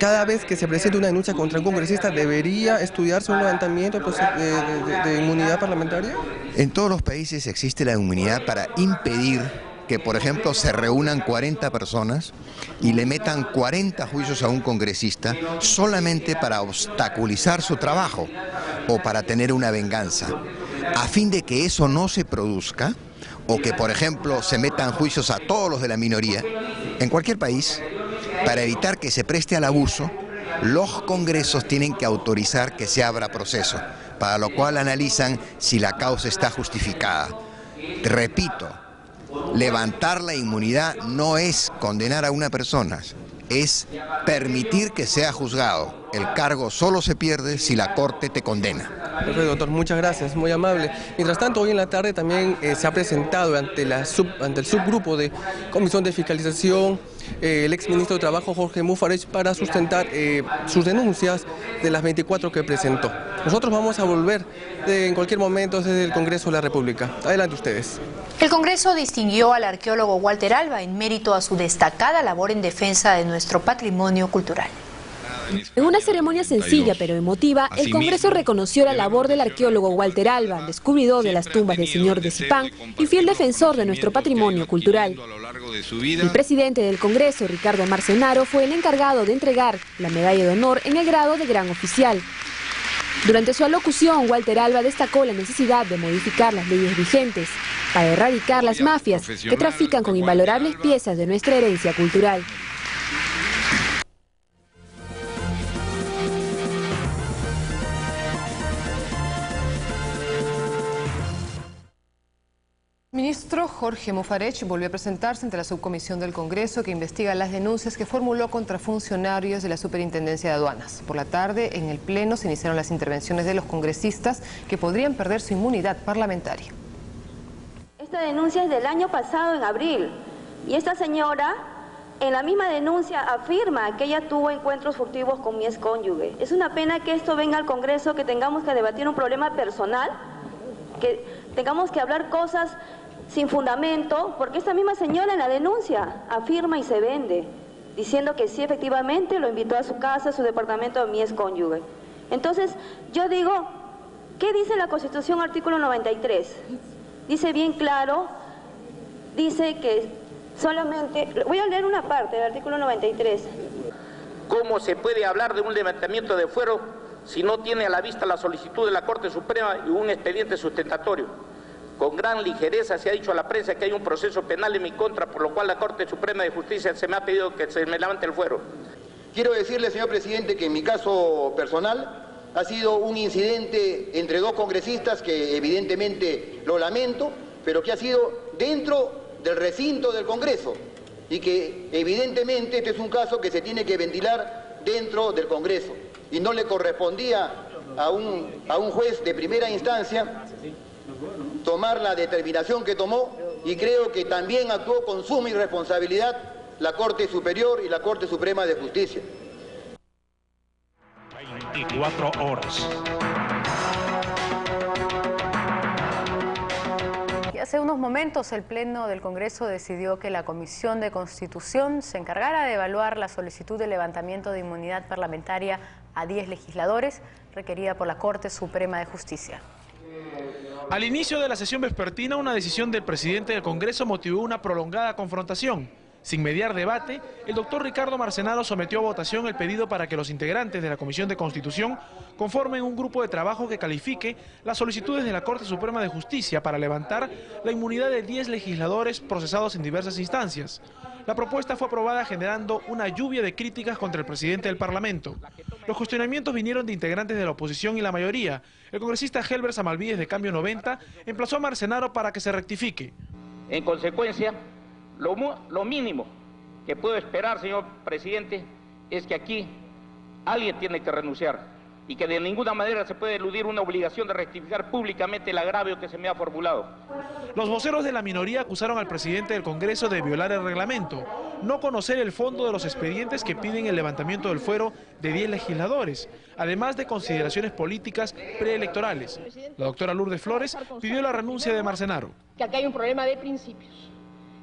Cada vez que se presenta una denuncia contra un congresista, ¿debería estudiarse un levantamiento de inmunidad parlamentaria? En todos los países existe la inmunidad para impedir que, por ejemplo, se reúnan 40 personas y le metan 40 juicios a un congresista solamente para obstaculizar su trabajo o para tener una venganza. A fin de que eso no se produzca, o que, por ejemplo, se metan juicios a todos los de la minoría, en cualquier país, para evitar que se preste al abuso, los congresos tienen que autorizar que se abra proceso, para lo cual analizan si la causa está justificada. Repito, levantar la inmunidad no es condenar a una persona, es permitir que sea juzgado. El cargo solo se pierde si la Corte te condena. Perfecto, doctor, muchas gracias, muy amable. Mientras tanto, hoy en la tarde también se ha presentado ante el subgrupo de Comisión de Fiscalización el exministro de Trabajo, Jorge Mufarech, para sustentar sus denuncias de las 24 que presentó. Nosotros vamos a volver en cualquier momento desde el Congreso de la República. Adelante ustedes. El Congreso distinguió al arqueólogo Walter Alba en mérito a su destacada labor en defensa de nuestro patrimonio cultural. En una ceremonia sencilla pero emotiva, el Congreso reconoció la labor del arqueólogo Walter Alba, descubridor de las tumbas del señor de Zipán y fiel defensor de nuestro patrimonio cultural. El presidente del Congreso, Ricardo Marcenaro, fue el encargado de entregar la medalla de honor en el grado de gran oficial. Durante su alocución, Walter Alba destacó la necesidad de modificar las leyes vigentes para erradicar las mafias que trafican con invalorables piezas de nuestra herencia cultural. El ministro Jorge Mufarech volvió a presentarse ante la subcomisión del Congreso que investiga las denuncias que formuló contra funcionarios de la Superintendencia de Aduanas. Por la tarde, en el Pleno, se iniciaron las intervenciones de los congresistas que podrían perder su inmunidad parlamentaria. Esta denuncia es del año pasado, en abril, y esta señora, en la misma denuncia, afirma que ella tuvo encuentros furtivos con mi excónyuge. Es una pena que esto venga al Congreso, que tengamos que debatir un problema personal, que tengamos que hablar cosas sin fundamento, porque esta misma señora en la denuncia afirma y se vende, diciendo que sí, efectivamente lo invitó a su casa, a su departamento, a mi excónyuge. Entonces, yo digo, ¿qué dice la Constitución, artículo 93? Dice bien claro, dice que solamente, voy a leer una parte del artículo 93. ¿Cómo se puede hablar de un levantamiento de fuero si no tiene a la vista la solicitud de la Corte Suprema y un expediente sustentatorio? Con gran ligereza se ha dicho a la prensa que hay un proceso penal en mi contra, por lo cual la Corte Suprema de Justicia se me ha pedido que se me levante el fuero. Quiero decirle, señor presidente, que en mi caso personal ha sido un incidente entre 2 congresistas que evidentemente lo lamento, pero que ha sido dentro del recinto del Congreso y que evidentemente este es un caso que se tiene que ventilar dentro del Congreso y no le correspondía a un juez de primera instancia tomar la determinación que tomó, y creo que también actuó con suma irresponsabilidad la Corte Superior y la Corte Suprema de Justicia. 24 horas. Y hace unos momentos el Pleno del Congreso decidió que la Comisión de Constitución se encargara de evaluar la solicitud de levantamiento de inmunidad parlamentaria a 10 legisladores requerida por la Corte Suprema de Justicia. Al inicio de la sesión vespertina, una decisión del presidente del Congreso motivó una prolongada confrontación. Sin mediar debate, el doctor Ricardo Marcenaro sometió a votación el pedido para que los integrantes de la Comisión de Constitución conformen un grupo de trabajo que califique las solicitudes de la Corte Suprema de Justicia para levantar la inmunidad de 10 legisladores procesados en diversas instancias. La propuesta fue aprobada generando una lluvia de críticas contra el presidente del Parlamento. Los cuestionamientos vinieron de integrantes de la oposición y la mayoría. El congresista Helber Samalvídez de Cambio 90 emplazó a Marcenaro para que se rectifique. En consecuencia, lo mínimo que puedo esperar, señor presidente, es que aquí alguien tiene que renunciar y que de ninguna manera se puede eludir una obligación de rectificar públicamente el agravio que se me ha formulado. Los voceros de la minoría acusaron al presidente del Congreso de violar el reglamento, no conocer el fondo de los expedientes que piden el levantamiento del fuero de 10 legisladores, además de consideraciones políticas preelectorales. La doctora Lourdes Flores pidió la renuncia de Marcenaro. Que aquí hay un problema de principios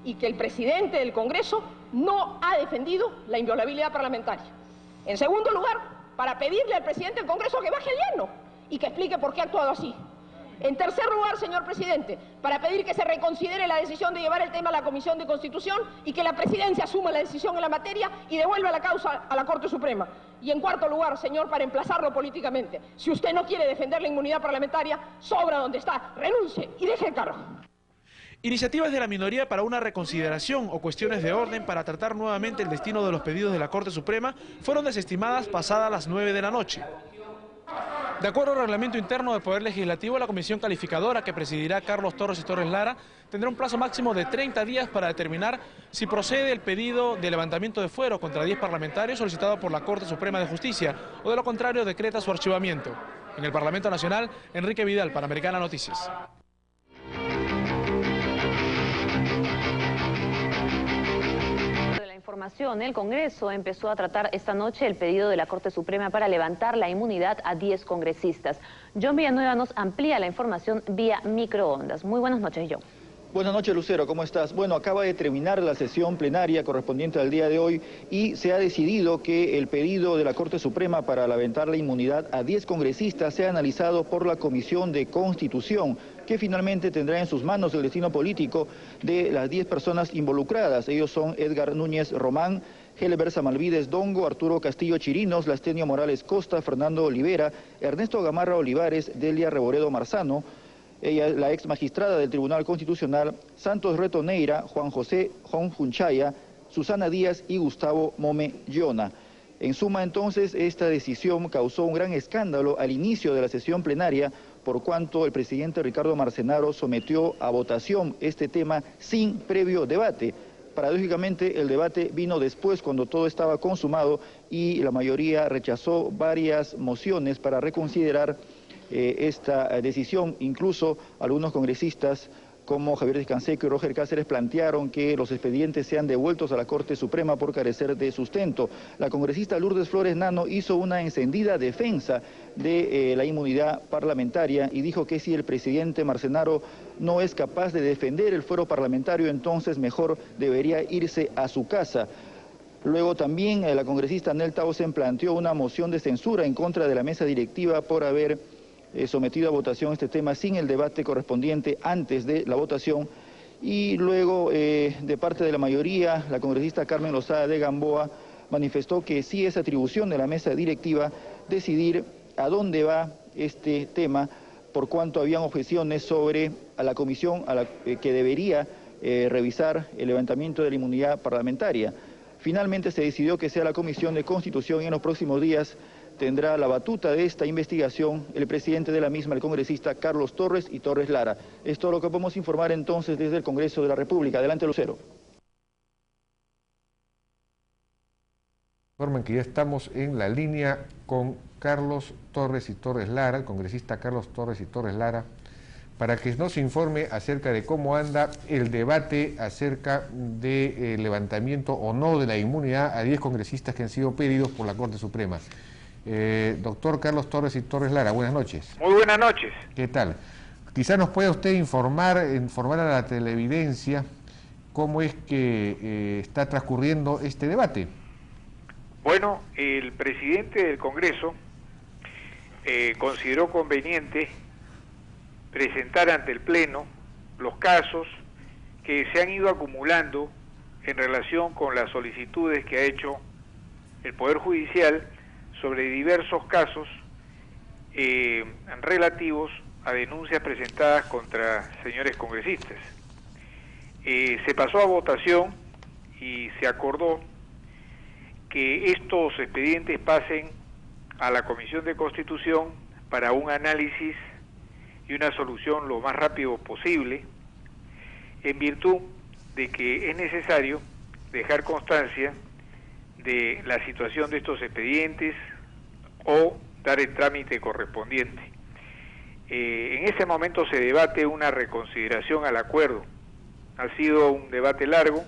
y que el presidente del Congreso no ha defendido la inviolabilidad parlamentaria. En segundo lugar, para pedirle al presidente del Congreso que baje el llano y que explique por qué ha actuado así. En tercer lugar, señor presidente, para pedir que se reconsidere la decisión de llevar el tema a la Comisión de Constitución y que la presidencia asuma la decisión en la materia y devuelva la causa a la Corte Suprema. Y en cuarto lugar, señor, para emplazarlo políticamente, si usted no quiere defender la inmunidad parlamentaria, sobra donde está, renuncie y deje el cargo. Iniciativas de la minoría para una reconsideración o cuestiones de orden para tratar nuevamente el destino de los pedidos de la Corte Suprema fueron desestimadas pasadas las 9 de la noche. De acuerdo al reglamento interno del Poder Legislativo, la comisión calificadora que presidirá Carlos Torres y Torres Lara tendrá un plazo máximo de 30 días para determinar si procede el pedido de levantamiento de fuero contra 10 parlamentarios solicitado por la Corte Suprema de Justicia o de lo contrario decreta su archivamiento. En el Parlamento Nacional, Enrique Vidal, Panamericana Noticias. El Congreso empezó a tratar esta noche el pedido de la Corte Suprema para levantar la inmunidad a 10 congresistas. John Villanueva nos amplía la información vía microondas. Muy buenas noches, John. Buenas noches, Lucero, ¿cómo estás? Bueno, acaba de terminar la sesión plenaria correspondiente al día de hoy y se ha decidido que el pedido de la Corte Suprema para levantar la inmunidad a 10 congresistas sea analizado por la Comisión de Constitución, que finalmente tendrá en sus manos el destino político de las 10 personas involucradas. Ellos son Edgar Núñez Román, Helber Samalvídez Dongo, Arturo Castillo Chirinos, Lastenio Morales Costa, Fernando Olivera, Ernesto Gamarra Olivares, Delia Reboredo Marzano, ella es la ex magistrada del Tribunal Constitucional, Santos Retoneira, Juan José Junchaya, Susana Díaz y Gustavo Mome Llona. En suma, entonces, esta decisión causó un gran escándalo al inicio de la sesión plenaria, por cuanto el presidente Ricardo Marcenaro sometió a votación este tema sin previo debate. Paradójicamente, el debate vino después, cuando todo estaba consumado, y la mayoría rechazó varias mociones para reconsiderar esta decisión. Incluso algunos congresistas como Javier Descanseco y Roger Cáceres plantearon que los expedientes sean devueltos a la Corte Suprema por carecer de sustento. La congresista Lourdes Flores Nano hizo una encendida defensa de la inmunidad parlamentaria y dijo que si el presidente Marcenaro no es capaz de defender el fuero parlamentario, entonces mejor debería irse a su casa. Luego también la congresista Nel Tausen planteó una moción de censura en contra de la mesa directiva por haber sometido a votación este tema sin el debate correspondiente antes de la votación. Y luego, de parte de la mayoría, la congresista Carmen Lozada de Gamboa manifestó que sí es atribución de la mesa directiva decidir a dónde va este tema, por cuanto habían objeciones sobre a la comisión que debería revisar el levantamiento de la inmunidad parlamentaria. Finalmente se decidió que sea la Comisión de Constitución y en los próximos días tendrá la batuta de esta investigación el presidente de la misma, el congresista Carlos Torres y Torres Lara. Es todo lo que podemos informar entonces desde el Congreso de la República. Adelante, Lucero. Informan que ya estamos en la línea con Carlos Torres y Torres Lara, el congresista Carlos Torres y Torres Lara, para que nos informe acerca de cómo anda el debate acerca del levantamiento o no de la inmunidad a 10 congresistas que han sido pedidos por la Corte Suprema. Doctor Carlos Torres y Torres Lara, buenas noches. Muy buenas noches. ¿Qué tal? Quizá nos pueda usted informar a la televidencia cómo es que está transcurriendo este debate. Bueno, el presidente del Congreso consideró conveniente presentar ante el Pleno los casos que se han ido acumulando en relación con las solicitudes que ha hecho el Poder Judicial sobre diversos casos relativos a denuncias presentadas contra señores congresistas. Se pasó a votación y se acordó que estos expedientes pasen a la Comisión de Constitución para un análisis y una solución lo más rápido posible, en virtud de que es necesario dejar constancia de la situación de estos expedientes o dar el trámite correspondiente. En ese momento se debate una reconsideración al acuerdo. Ha sido un debate largo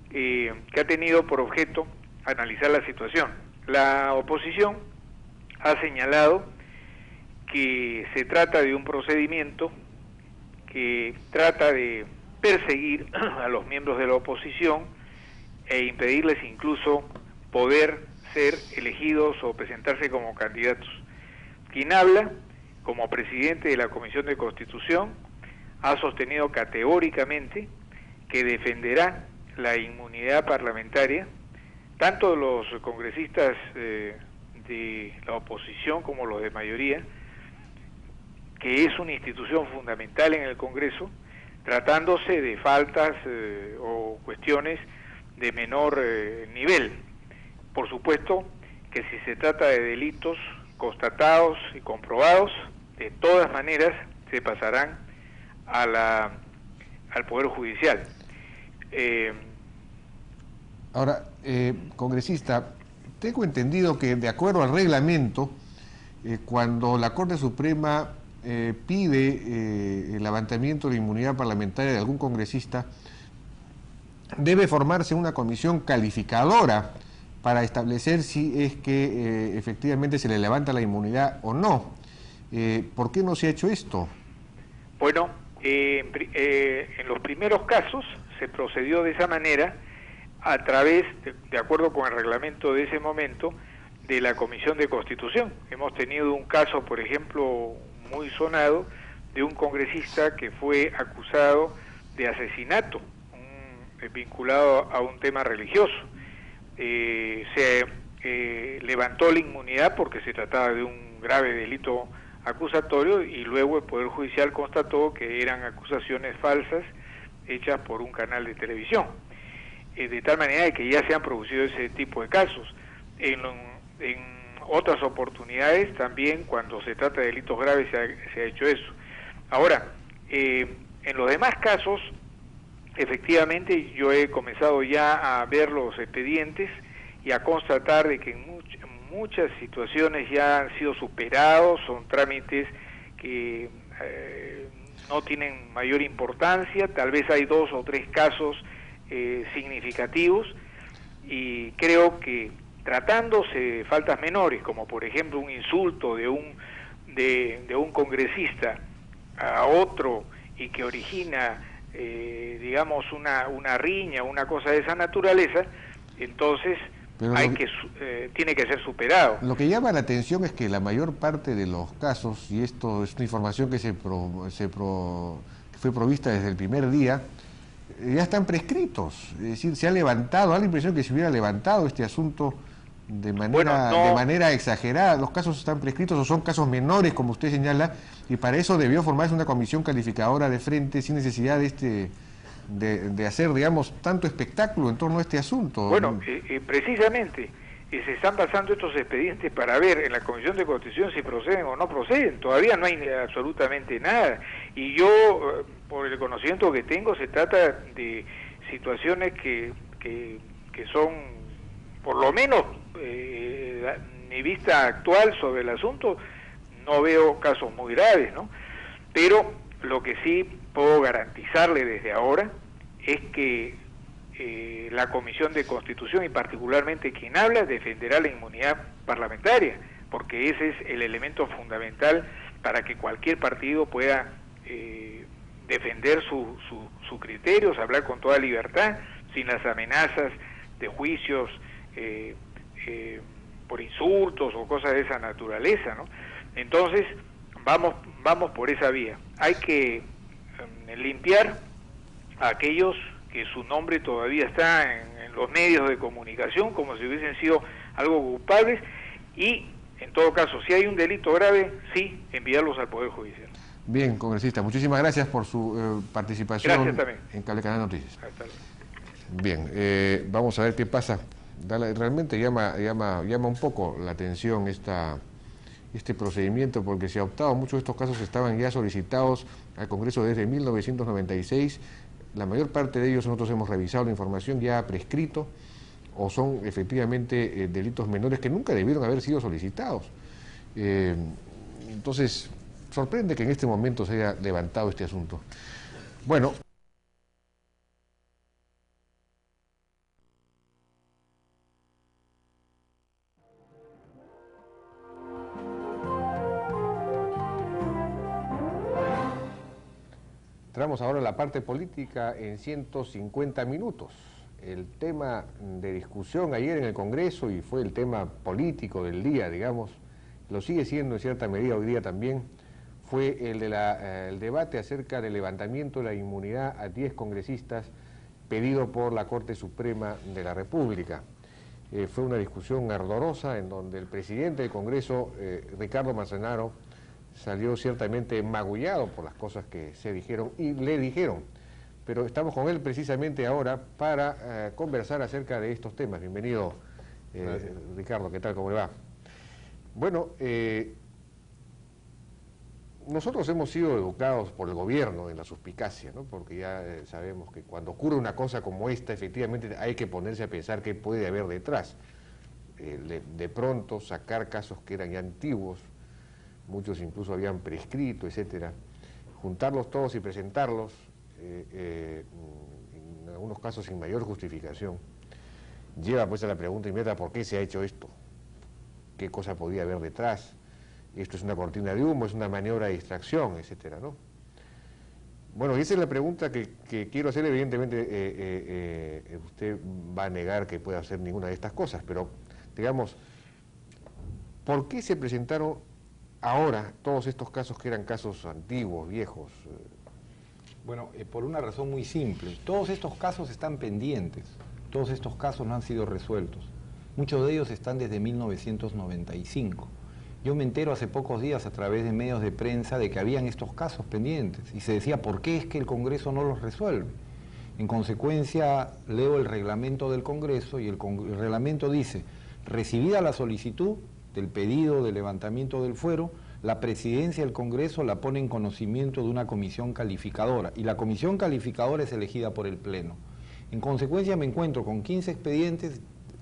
que ha tenido por objeto analizar la situación. La oposición ha señalado que se trata de un procedimiento que trata de perseguir a los miembros de la oposición e impedirles incluso poder ser elegidos o presentarse como candidatos. Quien habla, como presidente de la Comisión de Constitución, ha sostenido categóricamente que defenderá la inmunidad parlamentaria, tanto de los congresistas de la oposición como los de mayoría, que es una institución fundamental en el Congreso, tratándose de faltas o cuestiones de menor nivel. Por supuesto que si se trata de delitos constatados y comprobados, de todas maneras se pasarán al Poder Judicial. Ahora, congresista, tengo entendido que de acuerdo al reglamento, cuando la Corte Suprema pide el levantamiento de inmunidad parlamentaria de algún congresista, debe formarse una comisión calificadora para establecer si es que efectivamente se le levanta la inmunidad o no. ¿Por qué no se ha hecho esto? Bueno, en los primeros casos se procedió de esa manera a través, de acuerdo con el reglamento de ese momento, de la Comisión de Constitución. Hemos tenido un caso, por ejemplo, muy sonado, de un congresista que fue acusado de asesinato, vinculado a un tema religioso. Se levantó la inmunidad porque se trataba de un grave delito acusatorio y luego el Poder Judicial constató que eran acusaciones falsas hechas por un canal de televisión. De tal manera de que ya se han producido ese tipo de casos. En otras oportunidades también, cuando se trata de delitos graves, se ha hecho eso. Ahora, en los demás casos, efectivamente, yo he comenzado ya a ver los expedientes y a constatar de que en muchas situaciones ya han sido superados, son trámites que no tienen mayor importancia, tal vez hay 2 o 3 casos significativos, y creo que tratándose de faltas menores, como por ejemplo un insulto de un congresista a otro y que origina digamos una riña, una cosa de esa naturaleza, entonces tiene que ser superado. Lo que llama la atención es que la mayor parte de los casos, y esto es una información que fue provista desde el primer día, ya están prescritos. Es decir, se ha levantado, da la impresión que se hubiera levantado este asunto de manera exagerada. Los casos están prescritos o son casos menores, como usted señala, y para eso debió formarse una comisión calificadora de frente sin necesidad de hacer, digamos, tanto espectáculo en torno a este asunto. Bueno, precisamente se están pasando estos expedientes para ver en la Comisión de Constitución si proceden o no proceden. Todavía no hay absolutamente nada. Y yo, por el conocimiento que tengo, se trata de situaciones que son, por lo menos, mi vista actual sobre el asunto, no veo casos muy graves, ¿no? Pero lo que sí puedo garantizarle desde ahora es que la Comisión de Constitución, y particularmente quien habla, defenderá la inmunidad parlamentaria, porque ese es el elemento fundamental para que cualquier partido pueda defender sus criterios, hablar con toda libertad, sin las amenazas de juicios por insultos o cosas de esa naturaleza, ¿no? Entonces, vamos por esa vía. Hay que limpiar a aquellos que su nombre todavía está en los medios de comunicación como si hubiesen sido algo culpables, y en todo caso, si hay un delito grave, sí, enviarlos al Poder Judicial. Bien, congresista, muchísimas gracias por su participación en Cable Canal Noticias. Hasta luego. Bien, vamos a ver qué pasa. Realmente llama un poco la atención este procedimiento, porque se ha optado, muchos de estos casos estaban ya solicitados al Congreso desde 1996, la mayor parte de ellos nosotros hemos revisado la información, ya ha prescrito, o son efectivamente delitos menores que nunca debieron haber sido solicitados. Entonces, sorprende que en este momento se haya levantado este asunto. Bueno. Entramos ahora a la parte política en 150 minutos. El tema de discusión ayer en el Congreso, y fue el tema político del día, digamos, lo sigue siendo en cierta medida hoy día también, fue el debate acerca del levantamiento de la inmunidad a 10 congresistas pedido por la Corte Suprema de la República. Fue una discusión ardorosa en donde el presidente del Congreso, Ricardo Marcenaro, salió ciertamente magullado por las cosas que se dijeron y le dijeron, pero estamos con él precisamente ahora para conversar acerca de estos temas. Bienvenido, Ricardo, ¿qué tal? ¿Cómo le va? Bueno, nosotros hemos sido educados por el gobierno en la suspicacia, ¿no? Porque ya sabemos que cuando ocurre una cosa como esta, efectivamente hay que ponerse a pensar qué puede haber detrás. De pronto sacar casos que eran ya antiguos, muchos incluso habían prescrito, etcétera, juntarlos todos y presentarlos, en algunos casos sin mayor justificación, lleva pues a la pregunta inmediata: ¿por qué se ha hecho esto? ¿Qué cosa podía haber detrás? ¿Esto es una cortina de humo, es una maniobra de distracción, etcétera, ¿no? Bueno, esa es la pregunta que quiero hacer. Evidentemente usted va a negar que pueda hacer ninguna de estas cosas, pero digamos, ¿por qué se presentaron ahora todos estos casos que eran casos antiguos, viejos? Bueno, por una razón muy simple. Todos estos casos están pendientes, todos estos casos no han sido resueltos. Muchos de ellos están desde 1995. Yo me entero hace pocos días a través de medios de prensa de que habían estos casos pendientes y se decía, ¿por qué es que el Congreso no los resuelve? En consecuencia, leo el reglamento del Congreso y el reglamento dice: recibida la solicitud del pedido de levantamiento del fuero, la presidencia del Congreso la pone en conocimiento de una comisión calificadora, y la comisión calificadora es elegida por el Pleno. En consecuencia, me encuentro con 15 expedientes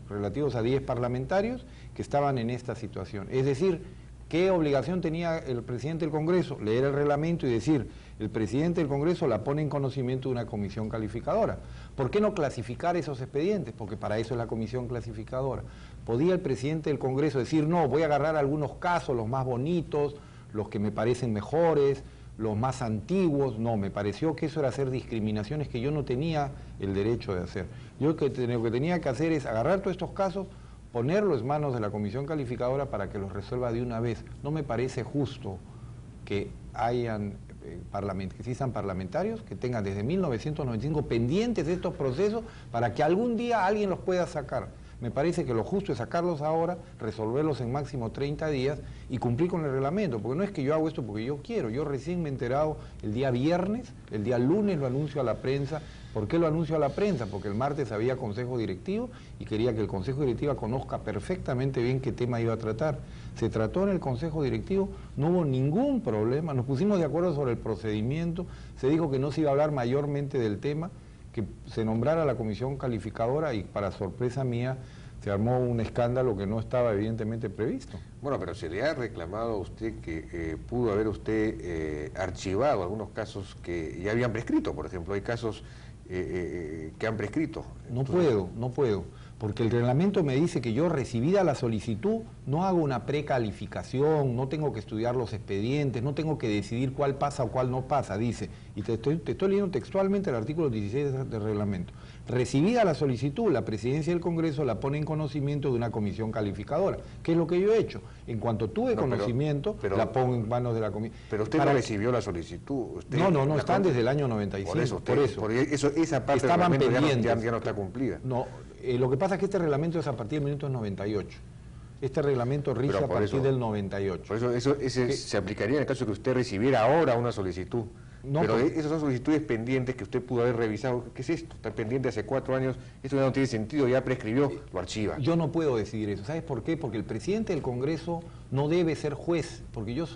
relativos a 10 parlamentarios que estaban en esta situación. Es decir, ¿qué obligación tenía el presidente del Congreso? Leer el reglamento y decir: el presidente del Congreso la pone en conocimiento de una comisión calificadora. ¿Por qué no clasificar esos expedientes? Porque para eso es la comisión clasificadora. ¿Podía el presidente del Congreso decir: no, voy a agarrar algunos casos, los más bonitos, los que me parecen mejores, los más antiguos? No, me pareció que eso era hacer discriminaciones que yo no tenía el derecho de hacer. Yo lo que tenía que hacer es agarrar todos estos casos, ponerlos en manos de la comisión calificadora para que los resuelva de una vez. No me parece justo que hayan que existan parlamentarios que tengan desde 1995 pendientes de estos procesos para que algún día alguien los pueda sacar. Me parece que lo justo es sacarlos ahora, resolverlos en máximo 30 días y cumplir con el reglamento, porque no es que yo hago esto porque yo quiero. Yo recién me he enterado el día viernes, el día lunes lo anuncio a la prensa. ¿Por qué lo anuncio a la prensa? Porque el martes había consejo directivo y quería que el consejo directivo conozca perfectamente bien qué tema iba a tratar. Se trató en el consejo directivo, no hubo ningún problema, nos pusimos de acuerdo sobre el procedimiento, se dijo que no se iba a hablar mayormente del tema, que se nombrara la comisión calificadora, y para sorpresa mía se armó un escándalo que no estaba evidentemente previsto. Bueno, pero se le ha reclamado a usted que pudo haber usted archivado algunos casos que ya habían prescrito. Por ejemplo, hay casos que han prescrito. No puedo, Porque el reglamento me dice que yo, recibida la solicitud, no hago una precalificación, no tengo que estudiar los expedientes, no tengo que decidir cuál pasa o cuál no pasa, dice. Y te estoy leyendo textualmente el artículo 16 del reglamento. Recibida la solicitud, la presidencia del Congreso la pone en conocimiento de una comisión calificadora, que es lo que yo he hecho. En cuanto tuve conocimiento, la pongo en manos de la comisión. Pero usted no recibió la solicitud. Usted, no, están desde el año 95. Por eso. Esa parte estaban del reglamento pendientes. ya no está cumplida. No, lo que pasa es que este reglamento es a partir del minuto 98. Este reglamento rige a partir del 98. Por eso se aplicaría en el caso de que usted recibiera ahora una solicitud. No, pero esas son solicitudes pendientes que usted pudo haber revisado. ¿Qué es esto? Está pendiente hace 4 años, esto ya no tiene sentido, ya prescribió, lo archiva. Yo no puedo decidir eso. ¿Sabes por qué? Porque el presidente del Congreso no debe ser juez, porque yo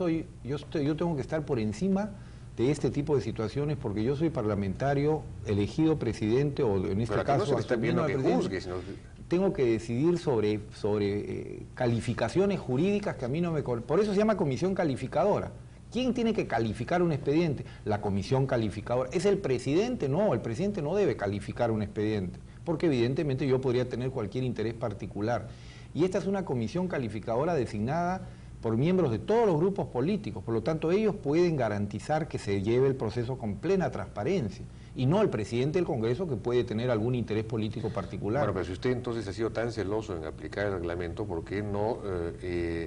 tengo que estar por encima de este tipo de situaciones, porque yo soy parlamentario, elegido presidente, o en este caso... No se está viendo que juzgue, sino... Tengo que decidir sobre calificaciones jurídicas que a mí no me... Por eso se llama comisión calificadora. ¿Quién tiene que calificar un expediente? La comisión calificadora. ¿Es el presidente? No, el presidente no debe calificar un expediente, porque evidentemente yo podría tener cualquier interés particular. Y esta es una comisión calificadora designada por miembros de todos los grupos políticos, por lo tanto ellos pueden garantizar que se lleve el proceso con plena transparencia, y no el presidente del Congreso, que puede tener algún interés político particular. Bueno, pero si usted entonces ha sido tan celoso en aplicar el reglamento, ¿por qué no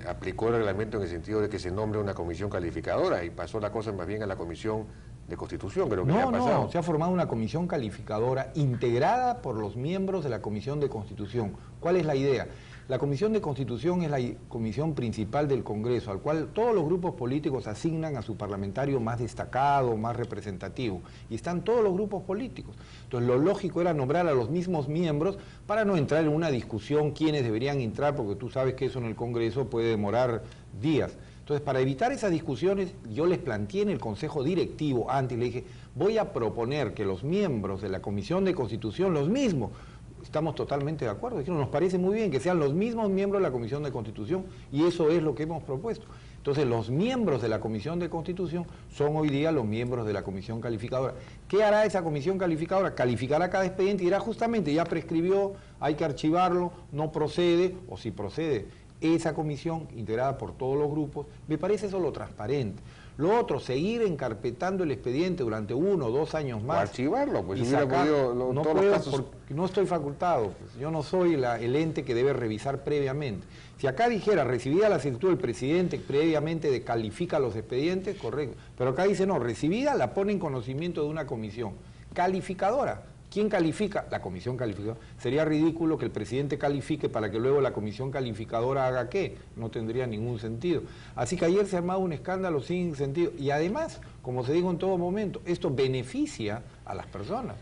aplicó el reglamento en el sentido de que se nombre una comisión calificadora y pasó la cosa más bien a la comisión de Constitución? Creo que ha pasado. No, se ha formado una comisión calificadora integrada por los miembros de la Comisión de Constitución. ¿Cuál es la idea? La Comisión de Constitución es la comisión principal del Congreso, al cual todos los grupos políticos asignan a su parlamentario más destacado, más representativo, y están todos los grupos políticos. Entonces lo lógico era nombrar a los mismos miembros para no entrar en una discusión quiénes deberían entrar, porque tú sabes que eso en el Congreso puede demorar días. Entonces, para evitar esas discusiones, yo les planteé en el Consejo Directivo antes, le dije, voy a proponer que los miembros de la Comisión de Constitución, los mismos, estamos totalmente de acuerdo, dijeron, nos parece muy bien que sean los mismos miembros de la Comisión de Constitución, y eso es lo que hemos propuesto. Entonces, los miembros de la Comisión de Constitución son hoy día los miembros de la Comisión Calificadora. ¿Qué hará esa Comisión Calificadora? Calificará cada expediente y dirá justamente, ya prescribió, hay que archivarlo, no procede, o si procede. Esa comisión, integrada por todos los grupos, me parece eso lo transparente. Lo otro, seguir encarpetando el expediente durante 1 o 2 años más. O archivarlo, pues y si hubiera podido no todos puedo los casos... porque no estoy facultado, pues, yo no soy el ente que debe revisar previamente. Si acá dijera, recibida la solicitud del presidente previamente califica los expedientes, correcto. Pero acá dice, no, recibida la pone en conocimiento de una comisión calificadora. ¿Quién califica? La comisión calificadora. Sería ridículo que el presidente califique para que luego la comisión calificadora haga qué. No tendría ningún sentido. Así que ayer se ha armado un escándalo sin sentido. Y además, como se dijo en todo momento, esto beneficia a las personas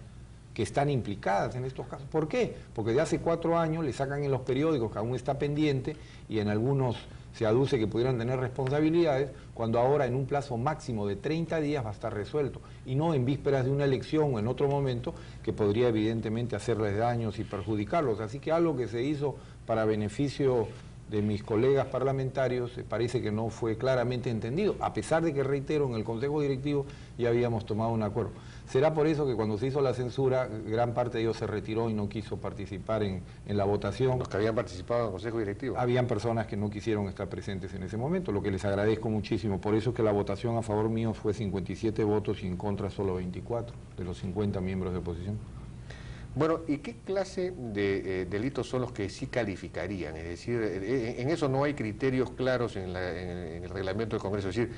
que están implicadas en estos casos. ¿Por qué? Porque de hace 4 años le sacan en los periódicos que aún está pendiente y en algunos se aduce que pudieran tener responsabilidades, cuando ahora en un plazo máximo de 30 días va a estar resuelto, y no en vísperas de una elección o en otro momento que podría evidentemente hacerles daños y perjudicarlos. Así que algo que se hizo para beneficio de mis colegas parlamentarios parece que no fue claramente entendido, a pesar de que, reitero, en el Consejo Directivo ya habíamos tomado un acuerdo. Será por eso que cuando se hizo la censura, gran parte de ellos se retiró y no quiso participar en la votación. Los que habían participado en el Consejo Directivo. Habían personas que no quisieron estar presentes en ese momento, lo que les agradezco muchísimo. Por eso es que la votación a favor mío fue 57 votos y en contra solo 24 de los 50 miembros de oposición. Bueno, ¿y qué clase de delitos son los que sí calificarían? Es decir, en eso no hay criterios claros en el reglamento del Congreso. Es decir,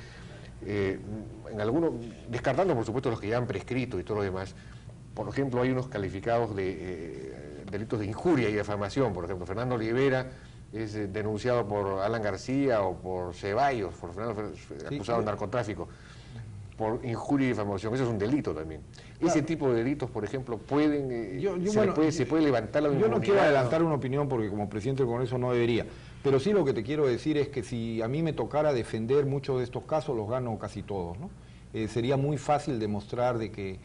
en algunos, descartando por supuesto los que ya han prescrito y todo lo demás, por ejemplo, hay unos calificados de delitos de injuria y difamación. Por ejemplo, Fernando Olivera es denunciado por Alan García o por Ceballos, por Fernando, acusado de narcotráfico, por injuria y difamación. Eso es un delito también. Claro. Ese tipo de delitos, por ejemplo, pueden se puede levantar la inmunidad. Yo no quiero adelantar una opinión porque como presidente del Congreso no debería, pero sí lo que te quiero decir es que si a mí me tocara defender muchos de estos casos, los gano casi todos, ¿no? Sería muy fácil demostrar de que...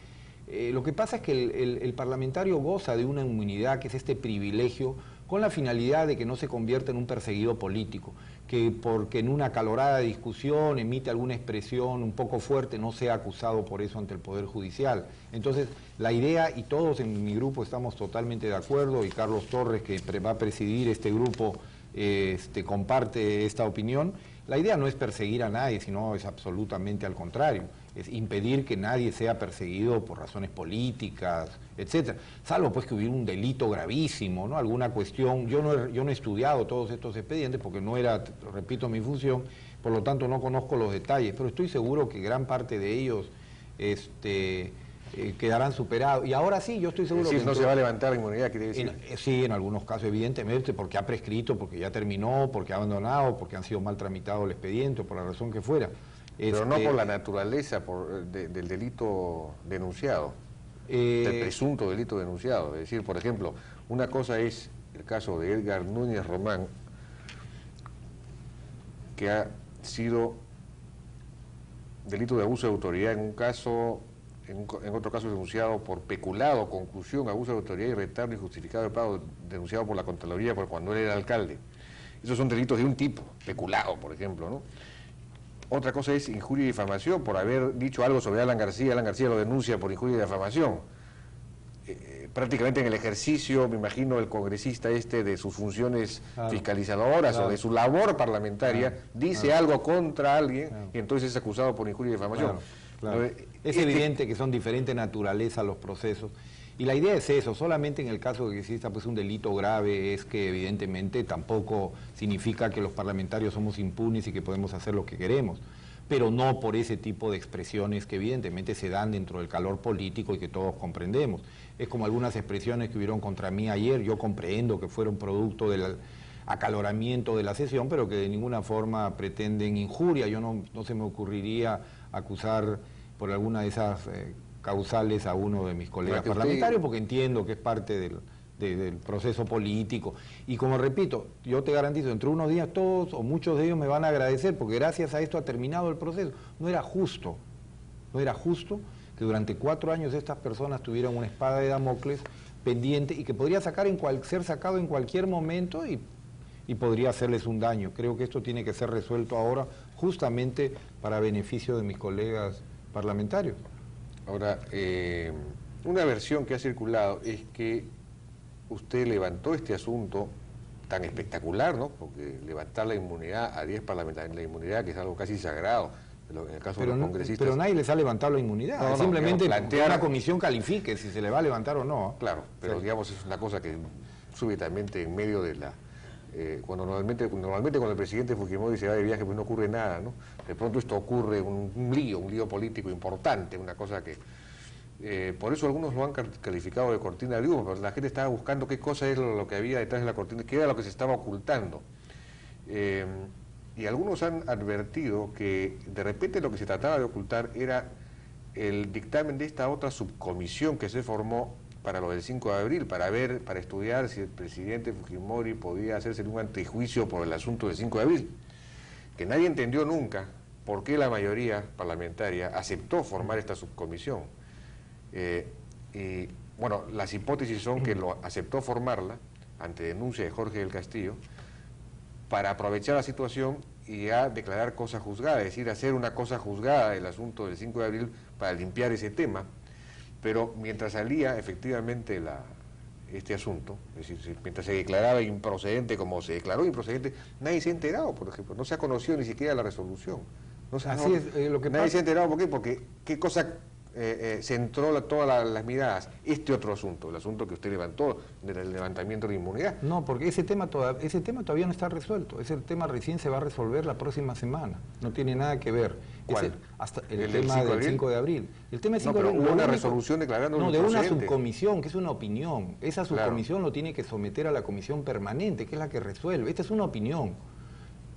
lo que pasa es que el parlamentario goza de una inmunidad, que es este privilegio, con la finalidad de que no se convierta en un perseguido político, que porque en una acalorada discusión emite alguna expresión un poco fuerte no sea acusado por eso ante el Poder Judicial. Entonces, la idea, y todos en mi grupo estamos totalmente de acuerdo, y Carlos Torres, que va a presidir este grupo, comparte esta opinión. La idea no es perseguir a nadie, sino es absolutamente al contrario, es impedir que nadie sea perseguido por razones políticas, etcétera, salvo pues que hubiera un delito gravísimo, ¿no? Alguna cuestión. Yo no he estudiado todos estos expedientes porque no era, repito, mi función, por lo tanto no conozco los detalles, pero estoy seguro que gran parte de ellos quedarán superados. Y ahora sí, yo estoy seguro que... no se va a levantar la inmunidad, quiere decir. Sí, en algunos casos, evidentemente, porque ha prescrito, porque ya terminó, porque ha abandonado, porque han sido mal tramitados el expediente, o por la razón que fuera. Pero no por la naturaleza del delito denunciado, del presunto delito denunciado. Es decir, por ejemplo, una cosa es el caso de Edgar Núñez Román, que ha sido delito de abuso de autoridad en un caso, en otro caso denunciado por peculado, conclusión, abuso de autoridad y retardo injustificado de pago, denunciado por la Contraloría por cuando él era alcalde. Esos son delitos de un tipo, peculado, por ejemplo, ¿no? Otra cosa es injuria y difamación, por haber dicho algo sobre Alan García lo denuncia por injuria y difamación. Prácticamente en el ejercicio, me imagino, el congresista de sus funciones fiscalizadoras o de su labor parlamentaria, dice algo contra alguien y entonces es acusado por injuria y difamación. Es evidente que son diferente naturaleza los procesos. Y la idea es eso, solamente en el caso de que exista pues un delito grave es que evidentemente tampoco significa que los parlamentarios somos impunes y que podemos hacer lo que queremos, pero no por ese tipo de expresiones que evidentemente se dan dentro del calor político y que todos comprendemos. Es como algunas expresiones que hubieron contra mí ayer, yo comprendo que fueron producto del acaloramiento de la sesión, pero que de ninguna forma pretenden injuria. Yo no se me ocurriría acusar por alguna de esas causales a uno de mis colegas parlamentarios, porque entiendo que es parte del proceso político. Y como repito, yo te garantizo, dentro de unos días todos o muchos de ellos me van a agradecer, porque gracias a esto ha terminado el proceso. No era justo que durante 4 años estas personas tuvieran una espada de Damocles pendiente y que podría ser sacado en cualquier momento y podría hacerles un daño. Creo que esto tiene que ser resuelto ahora justamente para beneficio de mis colegas parlamentarios. Ahora, una versión que ha circulado es que usted levantó este asunto tan espectacular, ¿no? Porque levantar la inmunidad a 10 parlamentarios, la inmunidad que es algo casi sagrado, en el caso de los congresistas. Pero nadie les ha levantado la inmunidad, simplemente que una comisión califique si se le va a levantar o no. Claro, pero digamos es una cosa que súbitamente en medio de la... cuando normalmente cuando el presidente Fujimori se va de viaje pues no ocurre nada, ¿no? De pronto esto ocurre, un lío político importante, una cosa que... por eso algunos lo han calificado de cortina de humo, pero la gente estaba buscando qué cosa es lo que había detrás de la cortina, qué era lo que se estaba ocultando. Y algunos han advertido que de repente lo que se trataba de ocultar era el dictamen de esta otra subcomisión que se formó para lo del 5 de abril, para estudiar si el presidente Fujimori podía hacerse un antejuicio por el asunto del 5 de abril, que nadie entendió nunca por qué la mayoría parlamentaria aceptó formar esta subcomisión. Y bueno, las hipótesis son que lo aceptó formarla ante denuncia de Jorge del Castillo para aprovechar la situación y a declarar cosa juzgada, es decir, hacer una cosa juzgada del asunto del 5 de abril para limpiar ese tema. Pero mientras salía efectivamente este asunto, es decir, mientras se declaraba improcedente como se declaró improcedente, nadie se ha enterado, por ejemplo, no se ha conocido ni siquiera la resolución. Nadie se ha enterado, ¿por qué? Porque qué cosa centró todas las miradas, este otro asunto, el asunto que usted levantó del levantamiento de inmunidad. No, porque ese tema todavía no está resuelto, ese tema recién se va a resolver la próxima semana, no tiene nada que ver. ¿Cuál? El tema del 5 de abril. El tema del 5 de abril. Hubo una resolución declarando de una subcomisión, que es una opinión. Esa subcomisión lo tiene que someter a la comisión permanente, que es la que resuelve. Esta es una opinión.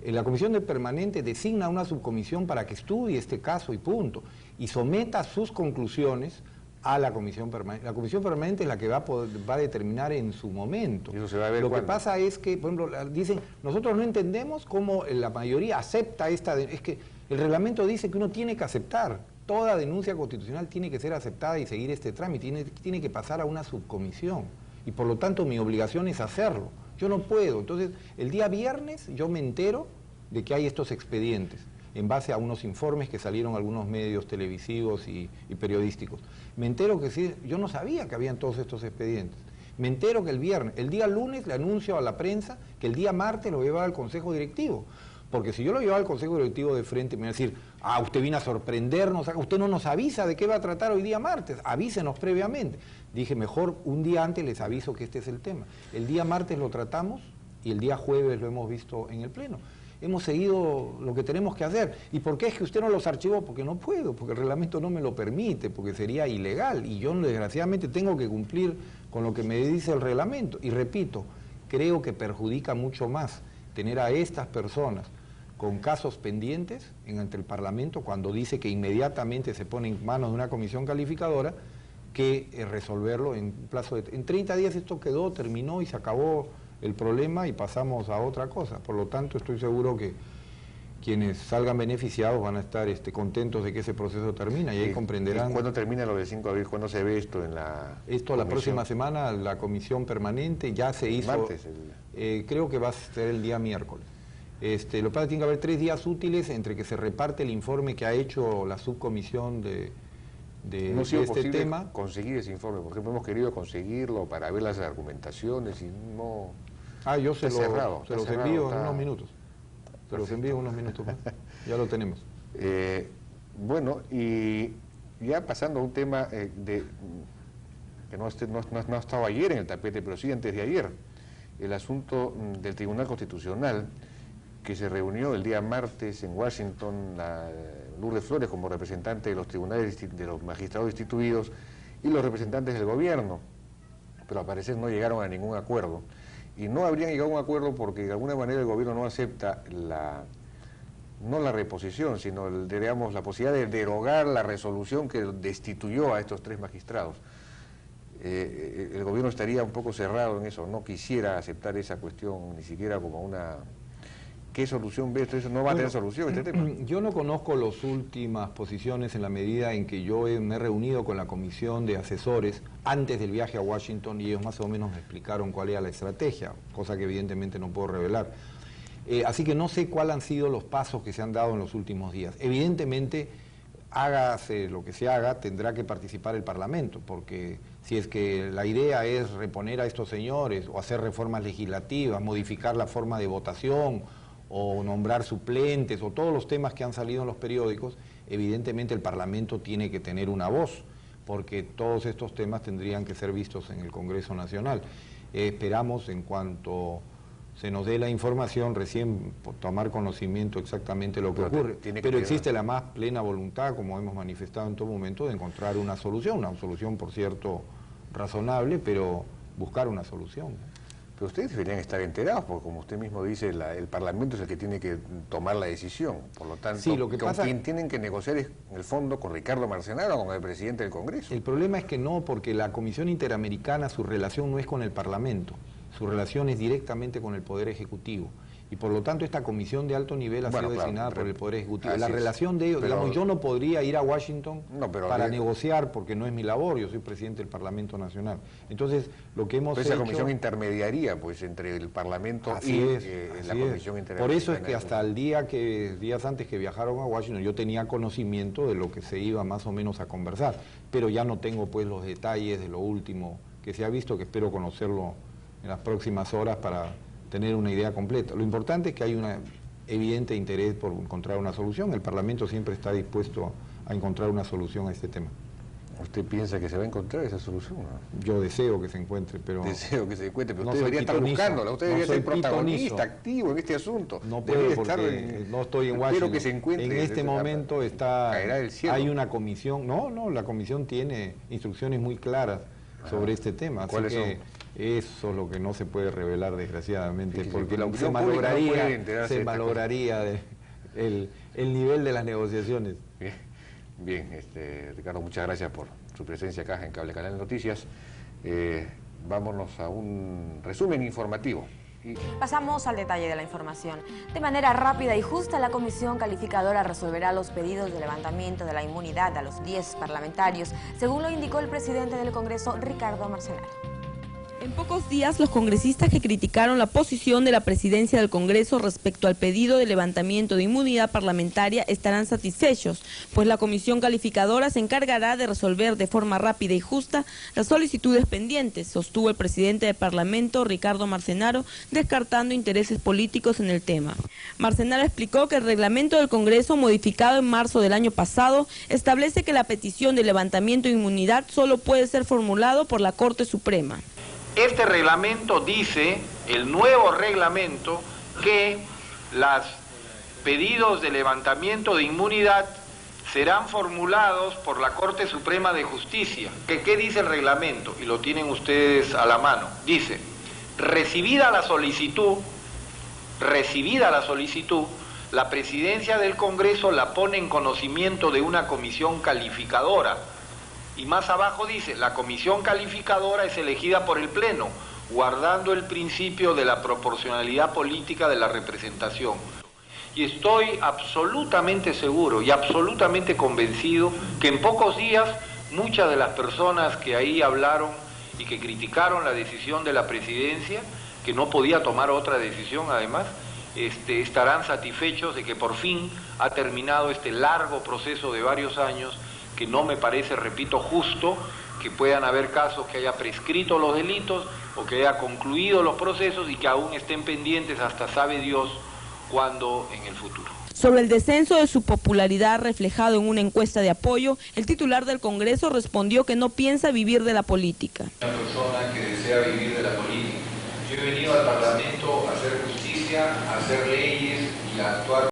La comisión permanente designa una subcomisión para que estudie este caso y punto, y someta sus conclusiones a la comisión permanente. La comisión permanente es la que va a determinar en su momento. ¿Y eso se va a ver Lo cuándo? que pasa es que, por ejemplo, dicen, nosotros no entendemos cómo la mayoría acepta esta... Es que el reglamento dice que uno tiene que aceptar, toda denuncia constitucional tiene que ser aceptada y seguir este trámite, tiene que pasar a una subcomisión, y por lo tanto mi obligación es hacerlo. Yo no puedo. Entonces, el día viernes yo me entero de que hay estos expedientes, en base a unos informes que salieron algunos medios televisivos y periodísticos. Me entero que sí, yo no sabía que habían todos estos expedientes. Me entero que el viernes, el día lunes le anuncio a la prensa que el día martes lo llevaba al Consejo Directivo. Porque si yo lo llevaba al Consejo Directivo de frente, me iba a decir, usted vino a sorprendernos, usted no nos avisa de qué va a tratar hoy día martes, avísenos previamente. Dije, mejor un día antes les aviso que este es el tema. El día martes lo tratamos y el día jueves lo hemos visto en el Pleno. Hemos seguido lo que tenemos que hacer. ¿Y por qué es que usted no los archivó? Porque no puedo, porque el reglamento no me lo permite, porque sería ilegal. Y yo desgraciadamente tengo que cumplir con lo que me dice el reglamento. Y repito, creo que perjudica mucho más tener a estas personas con casos pendientes ante el Parlamento, cuando dice que inmediatamente se pone en manos de una comisión calificadora, que resolverlo en plazo de... En 30 días esto quedó, terminó y se acabó el problema y pasamos a otra cosa. Por lo tanto, estoy seguro que quienes salgan beneficiados van a estar contentos de que ese proceso termina y ahí comprenderán... ¿Y cuándo termina lo del 5 de abril? ¿Cuándo se ve esto en la Esto la próxima semana, la comisión permanente ya se hizo... Martes. Creo que va a ser el día miércoles. Lo que pasa es que tiene que haber 3 días útiles entre que se reparte el informe que ha hecho la subcomisión de no ha sido este posible tema. Conseguir ese informe, por ejemplo, hemos querido conseguirlo para ver las argumentaciones y no... Yo se los envío en unos minutos. Se los envío en unos minutos más. Ya lo tenemos. Bueno, y ya pasando a un tema que no ha estado ayer en el tapete, pero sí antes de ayer, el asunto del Tribunal Constitucional, que se reunió el día martes en Washington, Lourdes Flores como representante de los tribunales, de los magistrados instituidos y los representantes del gobierno, pero al parecer no llegaron a ningún acuerdo. Y no habrían llegado a un acuerdo porque de alguna manera el gobierno no acepta no la reposición, sino la posibilidad de derogar la resolución que destituyó a estos 3 magistrados. El gobierno estaría un poco cerrado en eso, no quisiera aceptar esa cuestión ni siquiera como una... ¿Qué solución ve? Entonces no va a tener solución este tema. Yo no conozco las últimas posiciones en la medida en que yo me he reunido con la comisión de asesores antes del viaje a Washington y ellos más o menos me explicaron cuál era la estrategia, cosa que evidentemente no puedo revelar. Así que no sé cuáles han sido los pasos que se han dado en los últimos días. Evidentemente, hágase lo que se haga, tendrá que participar el Parlamento, porque si es que la idea es reponer a estos señores o hacer reformas legislativas, modificar la forma de votación o nombrar suplentes o todos los temas que han salido en los periódicos, evidentemente el Parlamento tiene que tener una voz, porque todos estos temas tendrían que ser vistos en el Congreso Nacional. Esperamos, en cuanto se nos dé la información, recién tomar conocimiento exactamente lo que ocurre. Pero existe la más plena voluntad, como hemos manifestado en todo momento, de encontrar una solución por cierto razonable, pero buscar una solución. Pero ustedes deberían estar enterados, porque como usted mismo dice, el Parlamento es el que tiene que tomar la decisión. Por lo tanto, sí, lo que con quien tienen que negociar es, en el fondo, con Ricardo Marcenaro o con el presidente del Congreso. El problema es que no, porque la Comisión Interamericana, su relación no es con el Parlamento, su relación es directamente con el Poder Ejecutivo. Y por lo tanto esta comisión de alto nivel ha sido designada por el Poder Ejecutivo. La relación de ellos, digamos, yo no podría ir a Washington para negociar porque no es mi labor, yo soy presidente del Parlamento Nacional. Entonces, lo que hemos hecho... Esa comisión intermediaría pues entre el Parlamento y la Comisión Interamericana. Por eso es que hasta el días antes que viajaron a Washington, yo tenía conocimiento de lo que se iba más o menos a conversar, pero ya no tengo pues los detalles de lo último que se ha visto, que espero conocerlo en las próximas horas para tener una idea completa. Lo importante es que hay un evidente interés por encontrar una solución. El Parlamento siempre está dispuesto a encontrar una solución a este tema. ¿Usted piensa que se va a encontrar esa solución? ¿No? Yo deseo que se encuentre, pero... Deseo que se encuentre, pero no usted debería estar buscándola, usted debería ser protagonista, pitonizo. activo en este asunto. No puedo porque no estoy en Washington. Que se encuentre. En este momento caerá del cielo. Hay una comisión, la comisión tiene instrucciones muy claras sobre este tema. ¿Cuáles son? Eso es lo que no se puede revelar, desgraciadamente, porque se malograría el nivel de las negociaciones. Bien, Ricardo, muchas gracias por su presencia acá en Cable Canal Noticias. Vámonos a un resumen informativo. Pasamos al detalle de la información. De manera rápida y justa, la comisión calificadora resolverá los pedidos de levantamiento de la inmunidad a los 10 parlamentarios, según lo indicó el presidente del Congreso, Ricardo Marcenaro. En pocos días, los congresistas que criticaron la posición de la presidencia del Congreso respecto al pedido de levantamiento de inmunidad parlamentaria estarán satisfechos, pues la comisión calificadora se encargará de resolver de forma rápida y justa las solicitudes pendientes, sostuvo el presidente del Parlamento, Ricardo Marcenaro, descartando intereses políticos en el tema. Marcenaro explicó que el reglamento del Congreso, modificado en marzo del año pasado, establece que la petición de levantamiento de inmunidad solo puede ser formulado por la Corte Suprema. Este reglamento dice, el nuevo reglamento, que los pedidos de levantamiento de inmunidad serán formulados por la Corte Suprema de Justicia. ¿Qué dice el reglamento? Y lo tienen ustedes a la mano. Dice, recibida la solicitud, la presidencia del Congreso la pone en conocimiento de una comisión calificadora. Y más abajo dice, la comisión calificadora es elegida por el Pleno, guardando el principio de la proporcionalidad política de la representación. Y estoy absolutamente seguro y absolutamente convencido que en pocos días muchas de las personas que ahí hablaron y que criticaron la decisión de la presidencia, que no podía tomar otra decisión además, estarán satisfechos de que por fin ha terminado este largo proceso de varios años, que no me parece, repito, justo que puedan haber casos que haya prescrito los delitos o que haya concluido los procesos y que aún estén pendientes hasta sabe Dios cuándo en el futuro. Sobre el descenso de su popularidad reflejado en una encuesta de apoyo, el titular del Congreso respondió que no piensa vivir de la política. Una persona que desea vivir de la política. Yo he venido al Parlamento a hacer justicia, a hacer leyes y a actuar